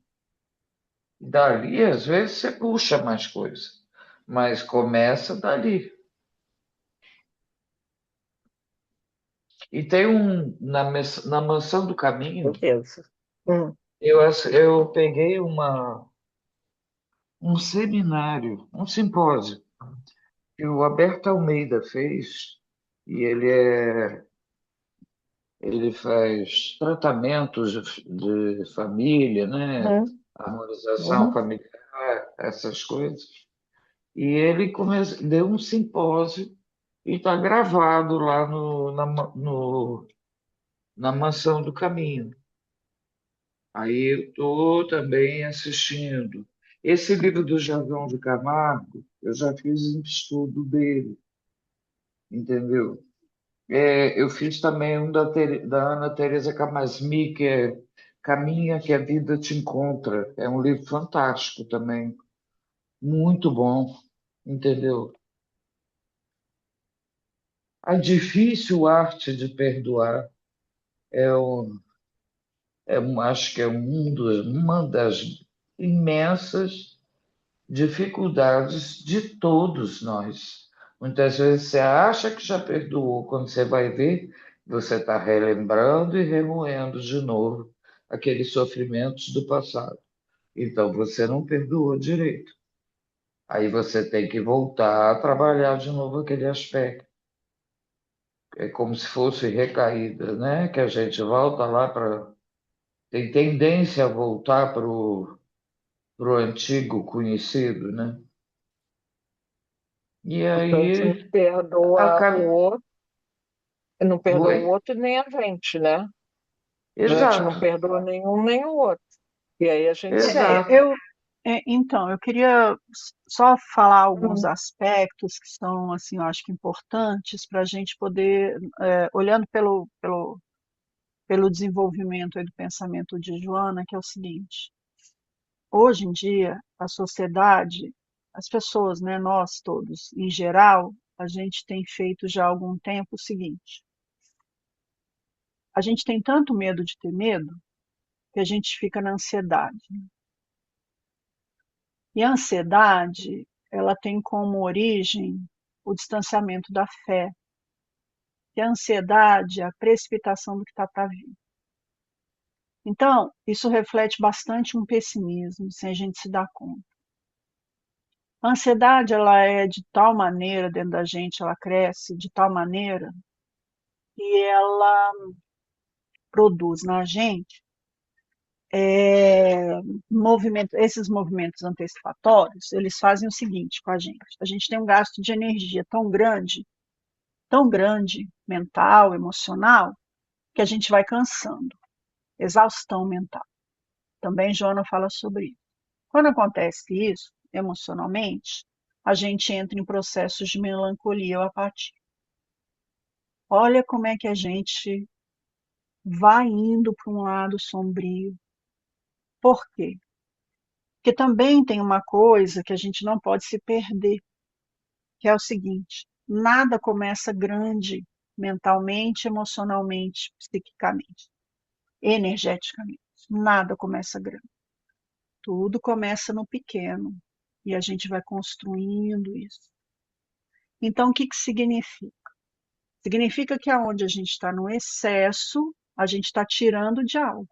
Dali, às vezes, você puxa mais coisa, mas começa dali. E tem na Mansão do Caminho, Beleza. Hum. eu peguei um seminário, um simpósio, que o Alberto Almeida fez, e ele faz tratamentos de família, né? Hum. Harmonização Hum. familiar, essas coisas. E ele deu um simpósio e está gravado lá na Mansão do Caminho. Aí eu estou também assistindo. Esse livro do Josão de Camargo, eu já fiz um estudo dele, entendeu? Eu fiz também um da Ana Teresa Camasmi, que é Caminha que a Vida Te Encontra. É um livro fantástico também, muito bom, entendeu? A difícil arte de perdoar é, o, acho que é uma das imensas dificuldades de todos nós. Muitas vezes você acha que já perdoou, quando você vai ver, você está relembrando e remoendo de novo aqueles sofrimentos do passado. Então você não perdoou direito. Aí você tem que voltar a trabalhar de novo aquele aspecto. É como se fosse recaída, né? Que a gente volta lá para. Tem tendência a voltar para o antigo conhecido, né? E Então a gente aí perdoa o acaba. outro. não perdoa Oi? o outro nem a gente, né? A gente não Exato, perdoa nenhum nem o outro. E aí a gente segue. exato. Então, eu queria só falar alguns Hum, aspectos que são, assim, eu acho que importantes para a gente poder, olhando pelo desenvolvimento aí do pensamento de Joana, que é o seguinte: hoje em dia, a sociedade, as pessoas, né, nós todos, em geral, a gente tem feito já há algum tempo o seguinte: a gente tem tanto medo de ter medo que a gente fica na ansiedade. E a ansiedade, ela tem como origem o distanciamento da fé. E a ansiedade é a precipitação do que está para vir. Então, isso reflete bastante um pessimismo, sem a gente se dar conta. A ansiedade, ela é de tal maneira dentro da gente, ela cresce de tal maneira e ela produz na gente esses movimentos antecipatórios, eles fazem o seguinte com a gente: a gente tem um gasto de energia tão grande, mental, emocional, que a gente vai cansando, exaustão mental. Também Joana fala sobre isso. Quando acontece isso, emocionalmente, a gente entra em processos de melancolia ou apatia. Olha como é que a gente vai indo para um lado sombrio. Por quê? Porque também tem uma coisa que a gente não pode se perder, que é o seguinte: nada começa grande mentalmente, emocionalmente, psiquicamente, energeticamente. Nada começa grande. Tudo começa no pequeno e a gente vai construindo isso. Então, o que que significa? Significa que aonde a gente está no excesso, a gente está tirando de algo.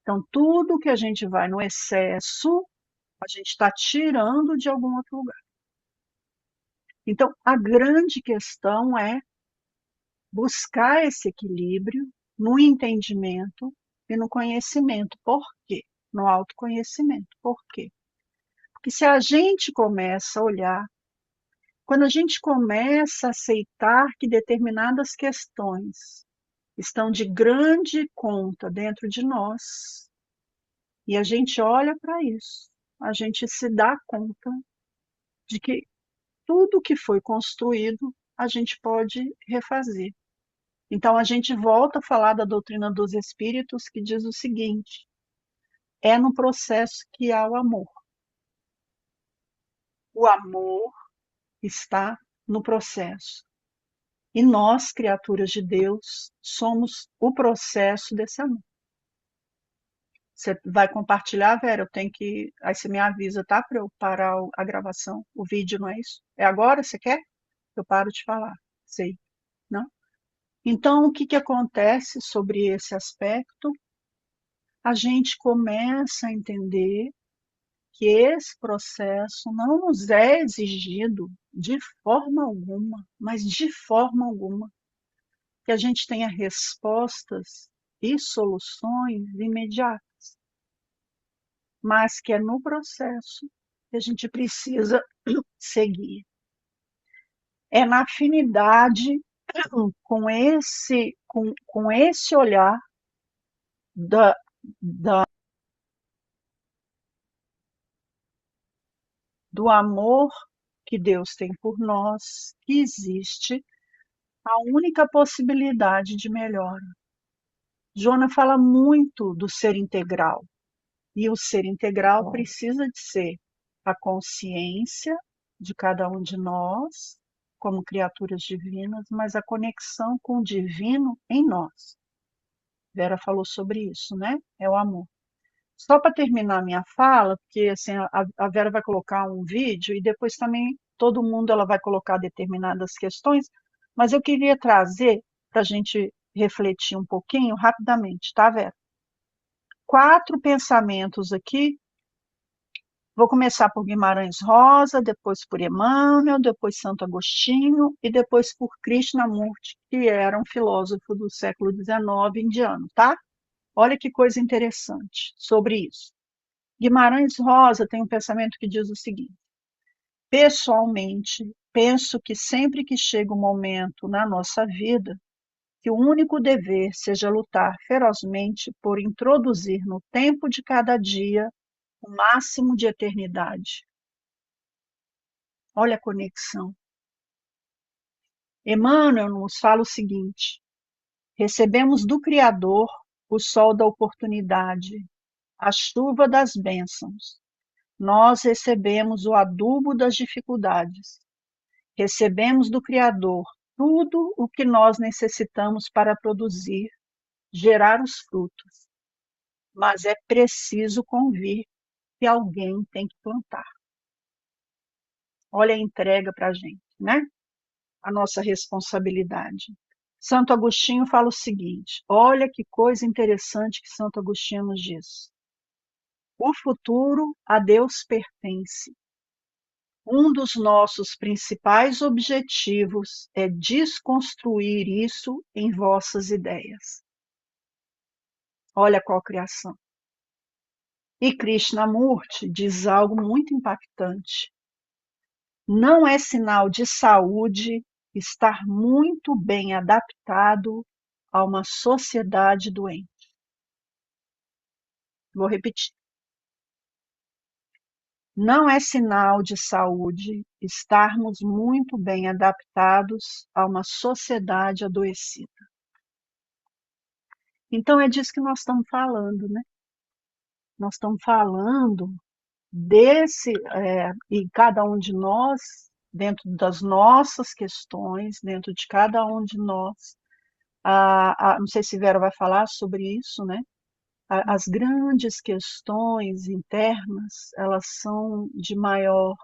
Então, tudo que a gente vai no excesso, a gente está tirando de algum outro lugar. Então, a grande questão é buscar esse equilíbrio no entendimento e no conhecimento. Por quê? No autoconhecimento. Por quê? Porque se a gente começa a olhar, quando a gente começa a aceitar que determinadas questões estão de grande conta dentro de nós, e a gente olha para isso, a gente se dá conta de que tudo que foi construído a gente pode refazer. Então a gente volta a falar da doutrina dos espíritos, que diz o seguinte: é no processo que há o amor. O amor está no processo. E nós, criaturas de Deus, somos o processo desse amor. Você vai compartilhar, Vera? Eu tenho que. Aí você me avisa, tá? Para eu parar a gravação. O vídeo, não é isso? É agora? Você quer? Eu paro de falar. Sei. Não? Então, o que que acontece sobre esse aspecto? A gente começa a entender que esse processo não nos é exigido de forma alguma, mas de forma alguma, que a gente tenha respostas e soluções imediatas, mas que é no processo que a gente precisa seguir. É na afinidade com esse olhar da, da, do amor que Deus tem por nós, que existe a única possibilidade de melhora. Joana fala muito do ser integral, e o ser integral hum. precisa de ser a consciência de cada um de nós, como criaturas divinas, mas a conexão com o divino em nós. Vera falou sobre isso, né? É o amor. Só para terminar minha fala, porque assim, a Vera vai colocar um vídeo e depois também todo mundo ela vai colocar determinadas questões, mas eu queria trazer para a gente refletir um pouquinho rapidamente, tá, Vera? 4 pensamentos aqui. Vou começar por Guimarães Rosa, depois por Emmanuel, depois Santo Agostinho e depois por Krishnamurti, que era um filósofo do século XIX indiano, tá? Olha que coisa interessante sobre isso. Guimarães Rosa tem um pensamento que diz o seguinte: pessoalmente, penso que sempre que chega um momento na nossa vida que o único dever seja lutar ferozmente por introduzir no tempo de cada dia o máximo de eternidade. Olha a conexão. Emmanuel nos fala o seguinte: recebemos do Criador o sol da oportunidade, a chuva das bênçãos. Nós recebemos o adubo das dificuldades. Recebemos do Criador tudo o que nós necessitamos para produzir, gerar os frutos. Mas é preciso convir que alguém tem que plantar. Olha a entrega para a gente, né? A nossa responsabilidade. Santo Agostinho fala o seguinte: olha que coisa interessante que Santo Agostinho nos diz. O futuro a Deus pertence. Um dos nossos principais objetivos é desconstruir isso em vossas ideias. Olha qual criação. E Krishnamurti diz algo muito impactante. Não é sinal de saúde estar muito bem adaptado a uma sociedade doente. Vou repetir. Não é sinal de saúde estarmos muito bem adaptados a uma sociedade adoecida. Então é disso que nós estamos falando, né? Nós estamos falando e cada um de nós, dentro das nossas questões, dentro de cada um de nós, não sei se Vera vai falar sobre isso, né? As grandes questões internas, elas são de maior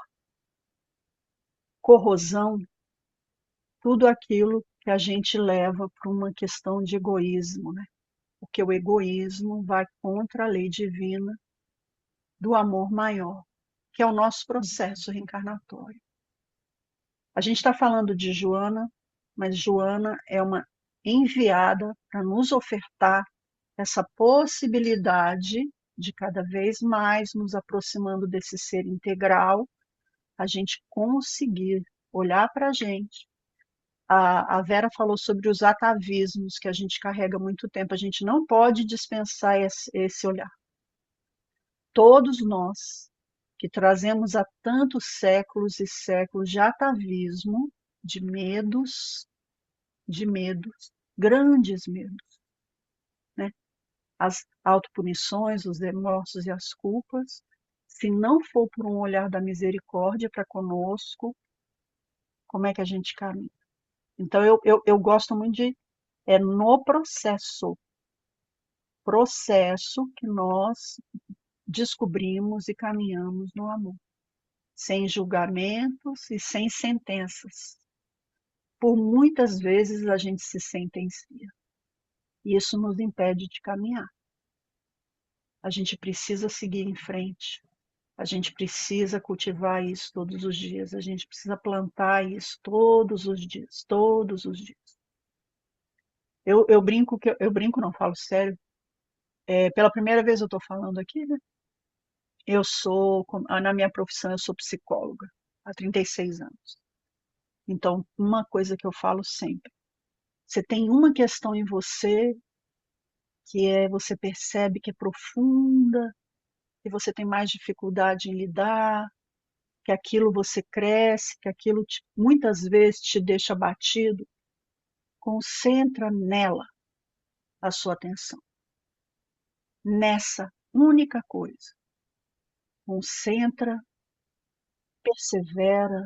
corrosão, tudo aquilo que a gente leva para uma questão de egoísmo, né? Porque o egoísmo vai contra a lei divina do amor maior, que é o nosso processo reencarnatório. A gente está falando de Joana, mas Joana é uma enviada para nos ofertar essa possibilidade de cada vez mais nos aproximando desse ser integral, a gente conseguir olhar para a gente. A Vera falou sobre os atavismos que a gente carrega há muito tempo. A gente não pode dispensar esse olhar. Todos nós que trazemos há tantos séculos e séculos de atavismo, de medos, grandes medos, né? As autopunições, os remorsos e as culpas, se não for por um olhar da misericórdia para conosco, como é que a gente caminha? Então, eu gosto muito no processo que nós descobrimos e caminhamos no amor, sem julgamentos e sem sentenças. Por muitas vezes a gente se sentencia, e isso nos impede de caminhar. A gente precisa seguir em frente, a gente precisa cultivar isso todos os dias, a gente precisa plantar isso todos os dias, todos os dias. Eu brinco não, falo sério. Pela primeira vez eu estou falando aqui, né? Na minha profissão, eu sou psicóloga há 36 anos. Então, uma coisa que eu falo sempre, você tem uma questão em você que você percebe que é profunda, que você tem mais dificuldade em lidar, que aquilo você cresce, que aquilo muitas vezes te deixa abatido, concentra nela a sua atenção. Nessa única coisa. Concentra, persevera,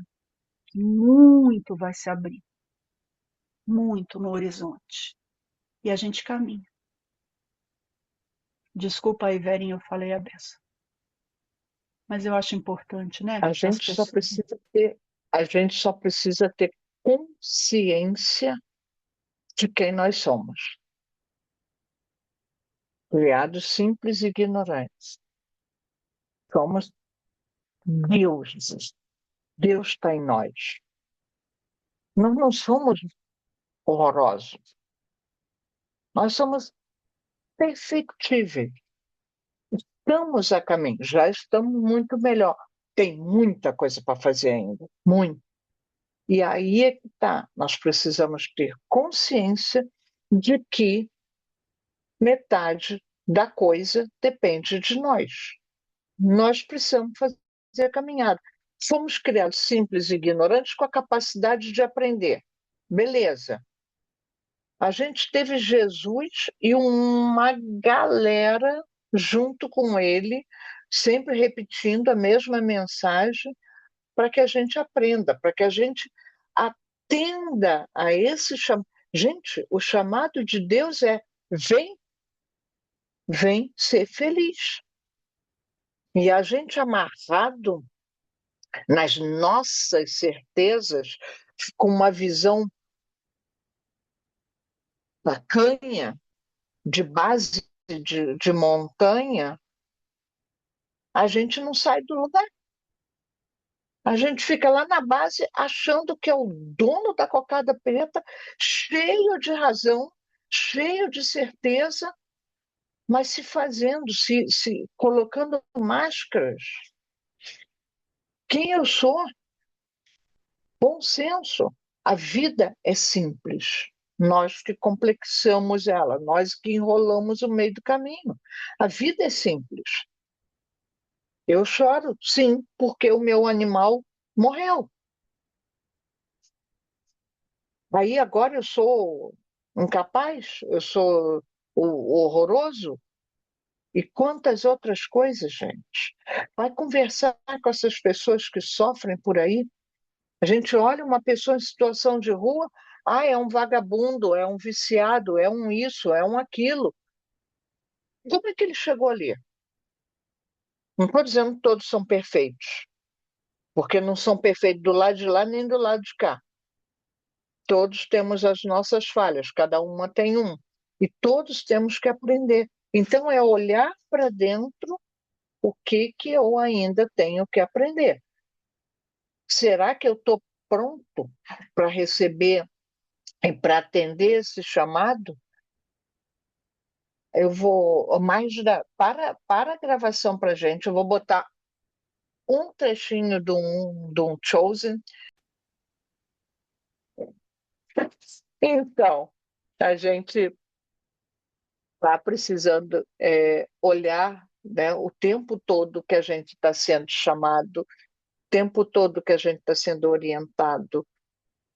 que muito vai se abrir. Muito no horizonte. E a gente caminha. Desculpa aí, Verinha, eu falei a beça. Mas eu acho importante, né? A gente só precisa ter consciência de quem nós somos. Criados simples e ignorantes. Somos deuses. Deus está em nós. Nós não somos horrorosos. Nós somos perfectíveis. Estamos a caminho, já estamos muito melhor. Tem muita coisa para fazer ainda, muito. E aí é que está. Nós precisamos ter consciência de que metade da coisa depende de nós. Nós precisamos fazer a caminhada. Fomos criados simples e ignorantes com a capacidade de aprender. Beleza. A gente teve Jesus e uma galera junto com ele, sempre repetindo a mesma mensagem, para que a gente aprenda, para que a gente atenda a esse chamado. Gente, o chamado de Deus é: vem, vem ser feliz. E a gente amarrado nas nossas certezas, com uma visão tacanha, de base de montanha, a gente não sai do lugar. A gente fica lá na base achando que é o dono da cocada preta, cheio de razão, cheio de certeza, mas se fazendo, se colocando máscaras. Quem eu sou? Bom senso. A vida é simples. Nós que complexamos ela, nós que enrolamos o meio do caminho. A vida é simples. Eu choro, sim, porque o meu animal morreu. Aí agora eu sou incapaz, eu sou o horroroso. E quantas outras coisas, gente. Vai conversar com essas pessoas que sofrem por aí. A gente olha uma pessoa em situação de rua, é um vagabundo, é um viciado, é um isso, é um aquilo. Como é que ele chegou ali? Não estou dizendo que todos são perfeitos, porque não são perfeitos do lado de lá nem do lado de cá. Todos temos as nossas falhas, cada uma tem um. E todos temos que aprender. Então, é olhar para dentro o que eu ainda tenho que aprender. Será que eu estou pronto para receber e para atender esse chamado? Eu vou para a gravação para gente, eu vou botar um trechinho de um Chosen. Então, a gente está precisando olhar, né, o tempo todo que a gente está sendo chamado, o tempo todo que a gente está sendo orientado,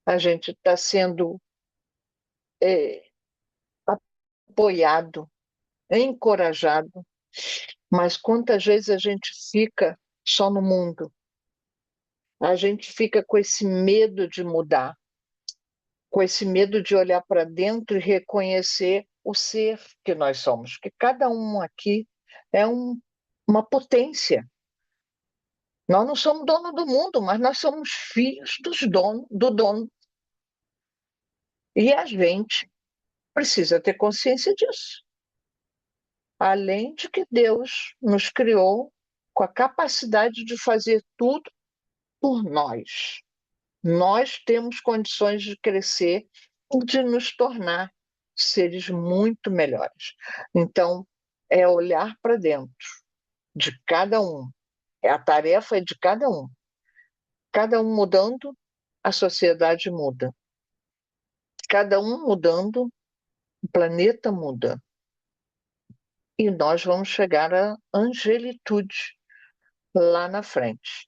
a gente está sendo é, apoiado, encorajado, mas quantas vezes a gente fica só no mundo? A gente fica com esse medo de mudar, com esse medo de olhar para dentro e reconhecer o ser que nós somos, que cada um aqui é uma potência. Nós não somos dono do mundo, mas nós somos filhos do dono. E a gente precisa ter consciência disso. Além de que Deus nos criou com a capacidade de fazer tudo por nós. Nós temos condições de crescer e de nos tornar seres muito melhores. Então, é olhar para dentro de cada um. A tarefa é de cada um. Cada um mudando, a sociedade muda. Cada um mudando, o planeta muda. E nós vamos chegar à angelitude lá na frente.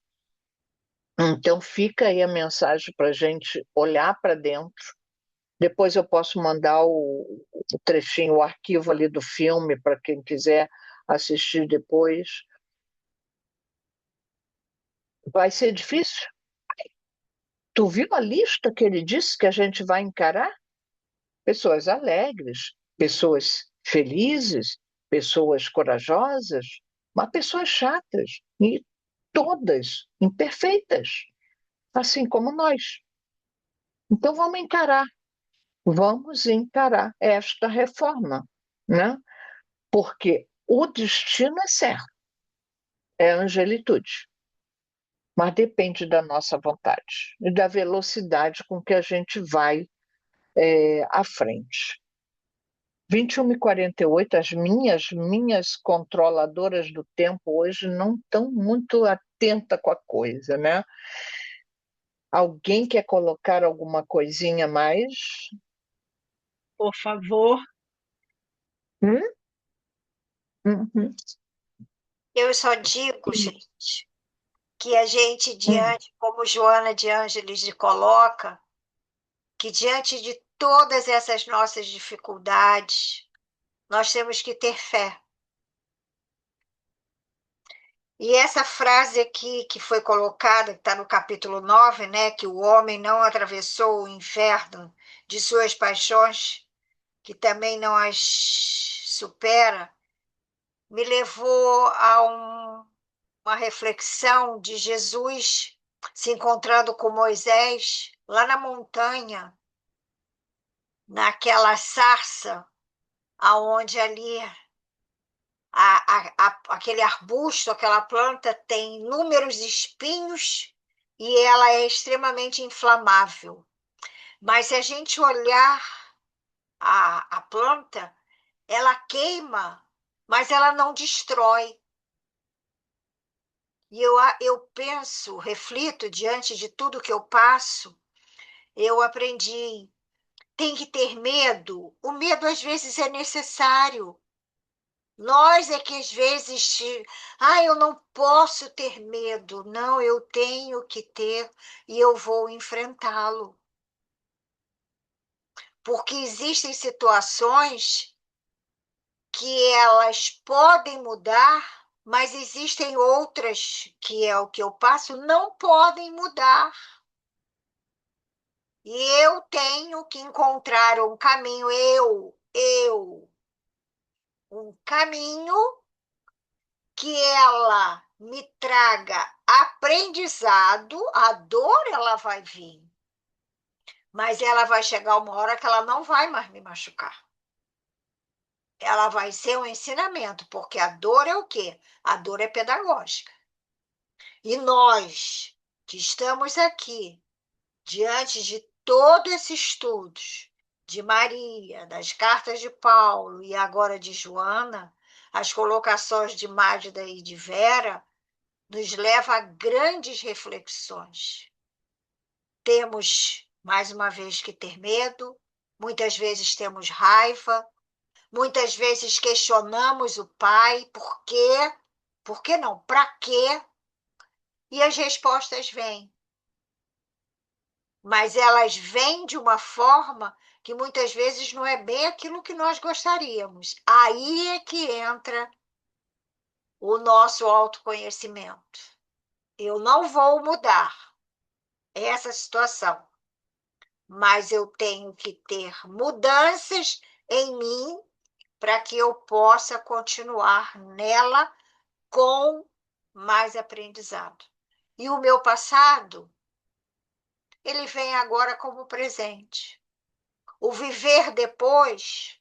Então, fica aí a mensagem para a gente olhar para dentro. Depois eu posso mandar o trechinho, o arquivo ali do filme, para quem quiser assistir depois. Vai ser difícil? Tu viu a lista que ele disse que a gente vai encarar? Pessoas alegres, pessoas felizes, pessoas corajosas, mas pessoas chatas e todas imperfeitas, assim como nós. Então vamos encarar esta reforma, né? Porque o destino é certo, é a angelitude, mas depende da nossa vontade e da velocidade com que a gente vai à frente. 21h48, as minhas controladoras do tempo hoje não estão muito atentas com a coisa, né? Alguém quer colocar alguma coisinha a mais? Por favor. Hum? Uhum. Eu só digo, gente, que a gente, Hum. diante, como Joana de Ângeles coloca, que diante de todas essas nossas dificuldades, nós temos que ter fé. E essa frase aqui que foi colocada, que está no capítulo 9, né, que o homem não atravessou o inferno de suas paixões, que também não as supera, me levou a uma reflexão de Jesus se encontrando com Moisés lá na montanha, naquela sarça, aonde ali aquele arbusto, aquela planta tem inúmeros espinhos e ela é extremamente inflamável. Mas se a gente olhar a planta, ela queima, mas ela não destrói. E eu penso, reflito diante de tudo que eu passo, eu aprendi, tem que ter medo. O medo às vezes é necessário. Nós é que às vezes, eu não posso ter medo. Não, eu tenho que ter e eu vou enfrentá-lo. Porque existem situações que elas podem mudar, mas existem outras, que é o que eu passo, não podem mudar. E eu tenho que encontrar um caminho, um caminho que ela me traga aprendizado, a dor ela vai vir, mas ela vai chegar uma hora que ela não vai mais me machucar. Ela vai ser um ensinamento, porque a dor é o quê? A dor é pedagógica. E nós que estamos aqui, diante de todos esses estudos de Maria, das cartas de Paulo e agora de Joana, as colocações de Mágida e de Vera, nos leva a grandes reflexões. Temos, mais uma vez, que ter medo, muitas vezes temos raiva, muitas vezes questionamos o Pai, por quê? Por que não? Para quê? E as respostas vêm. Mas elas vêm de uma forma que muitas vezes não é bem aquilo que nós gostaríamos. Aí é que entra o nosso autoconhecimento. Eu não vou mudar essa situação, mas eu tenho que ter mudanças em mim para que eu possa continuar nela com mais aprendizado. E o meu passado, ele vem agora como presente. O viver depois,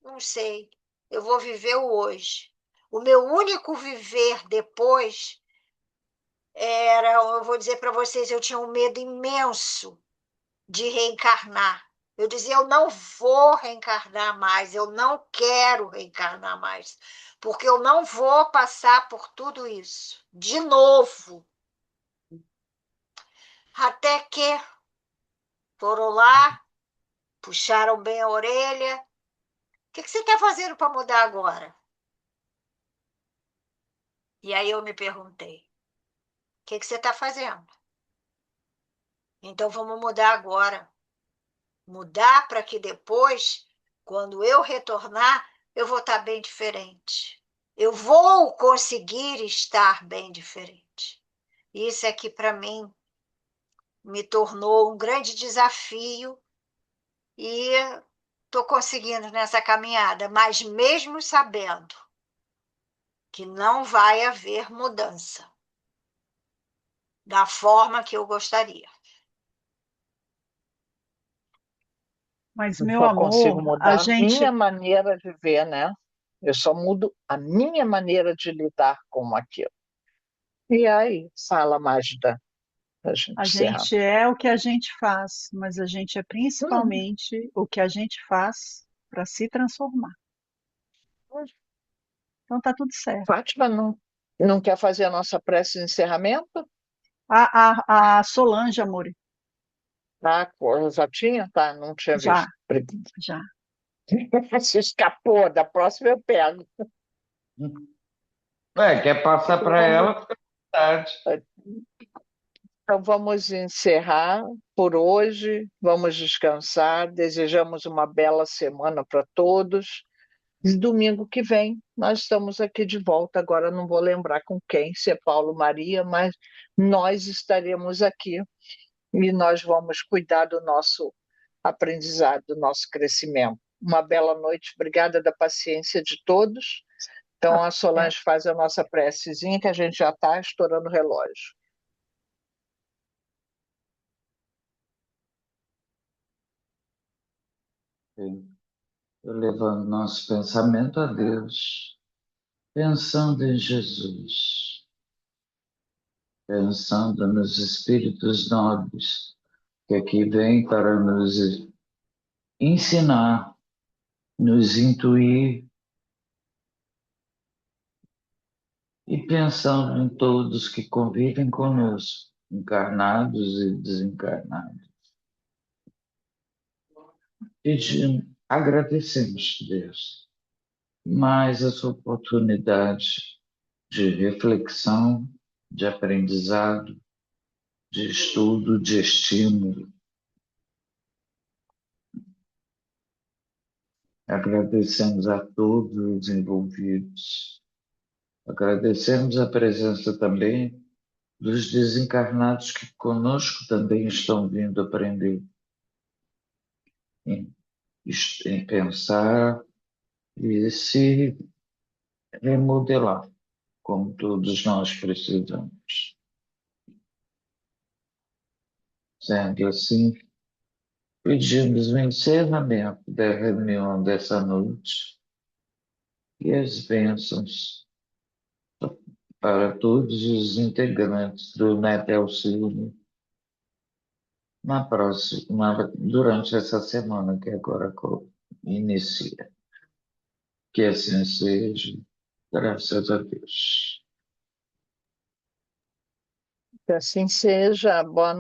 não sei, eu vou viver o hoje. O meu único viver depois era, eu vou dizer para vocês, eu tinha um medo imenso de reencarnar. Eu dizia, eu não vou reencarnar mais, eu não quero reencarnar mais, porque eu não vou passar por tudo isso de novo. Até que foram lá, puxaram bem a orelha. O que você está fazendo para mudar agora? E aí eu me perguntei, o que você está fazendo? Então vamos mudar agora. Mudar para que depois, quando eu retornar, eu vou estar bem diferente. Eu vou conseguir estar bem diferente. Isso é que, para mim, me tornou um grande desafio e estou conseguindo nessa caminhada, mas mesmo sabendo que não vai haver mudança da forma que eu gostaria. Mas, Eu meu só consigo amor, a mudar a minha gente, maneira de ver, né? Eu só mudo a minha maneira de lidar com aquilo. E aí, fala, Magda, para a gente a encerrar. gente é o que a gente faz, mas a gente é Hum, principalmente o que a gente faz para se transformar. Então tá tudo certo. Fátima não quer fazer a nossa prece de encerramento? A Solange, amor, Tá, pô, já tinha? Tá, não tinha já, visto. já. Se escapou, da próxima eu pego. Quer passar Então para vamos, ela, fica à vontade. então vamos encerrar por hoje. Vamos descansar. Desejamos uma bela semana para todos. E domingo que vem nós estamos aqui de volta. Agora não vou lembrar com quem, se é Paulo Maria, mas nós estaremos aqui e nós vamos cuidar do nosso aprendizado, do nosso crescimento. Uma bela noite, obrigada da paciência de todos. Então a É, Solange faz a nossa precezinha, que a gente já está estourando o relógio. Levando nosso pensamento a Deus, pensando em Jesus, pensando nos espíritos nobres que aqui vêm para nos ensinar, nos intuir, e pensando em todos que convivem conosco, encarnados e desencarnados. Agradecemos, Deus, mais essa oportunidade de reflexão, de aprendizado, de estudo, de estímulo. Agradecemos a todos os envolvidos. Agradecemos a presença também dos desencarnados que conosco também estão vindo aprender em, em pensar e se remodelar, como todos nós precisamos. Sendo assim, pedimos o encerramento da reunião dessa noite e as bênçãos para todos os integrantes do NEPEL Silva durante essa semana que agora inicia. Que assim seja, graças a Deus. Que assim seja. Boa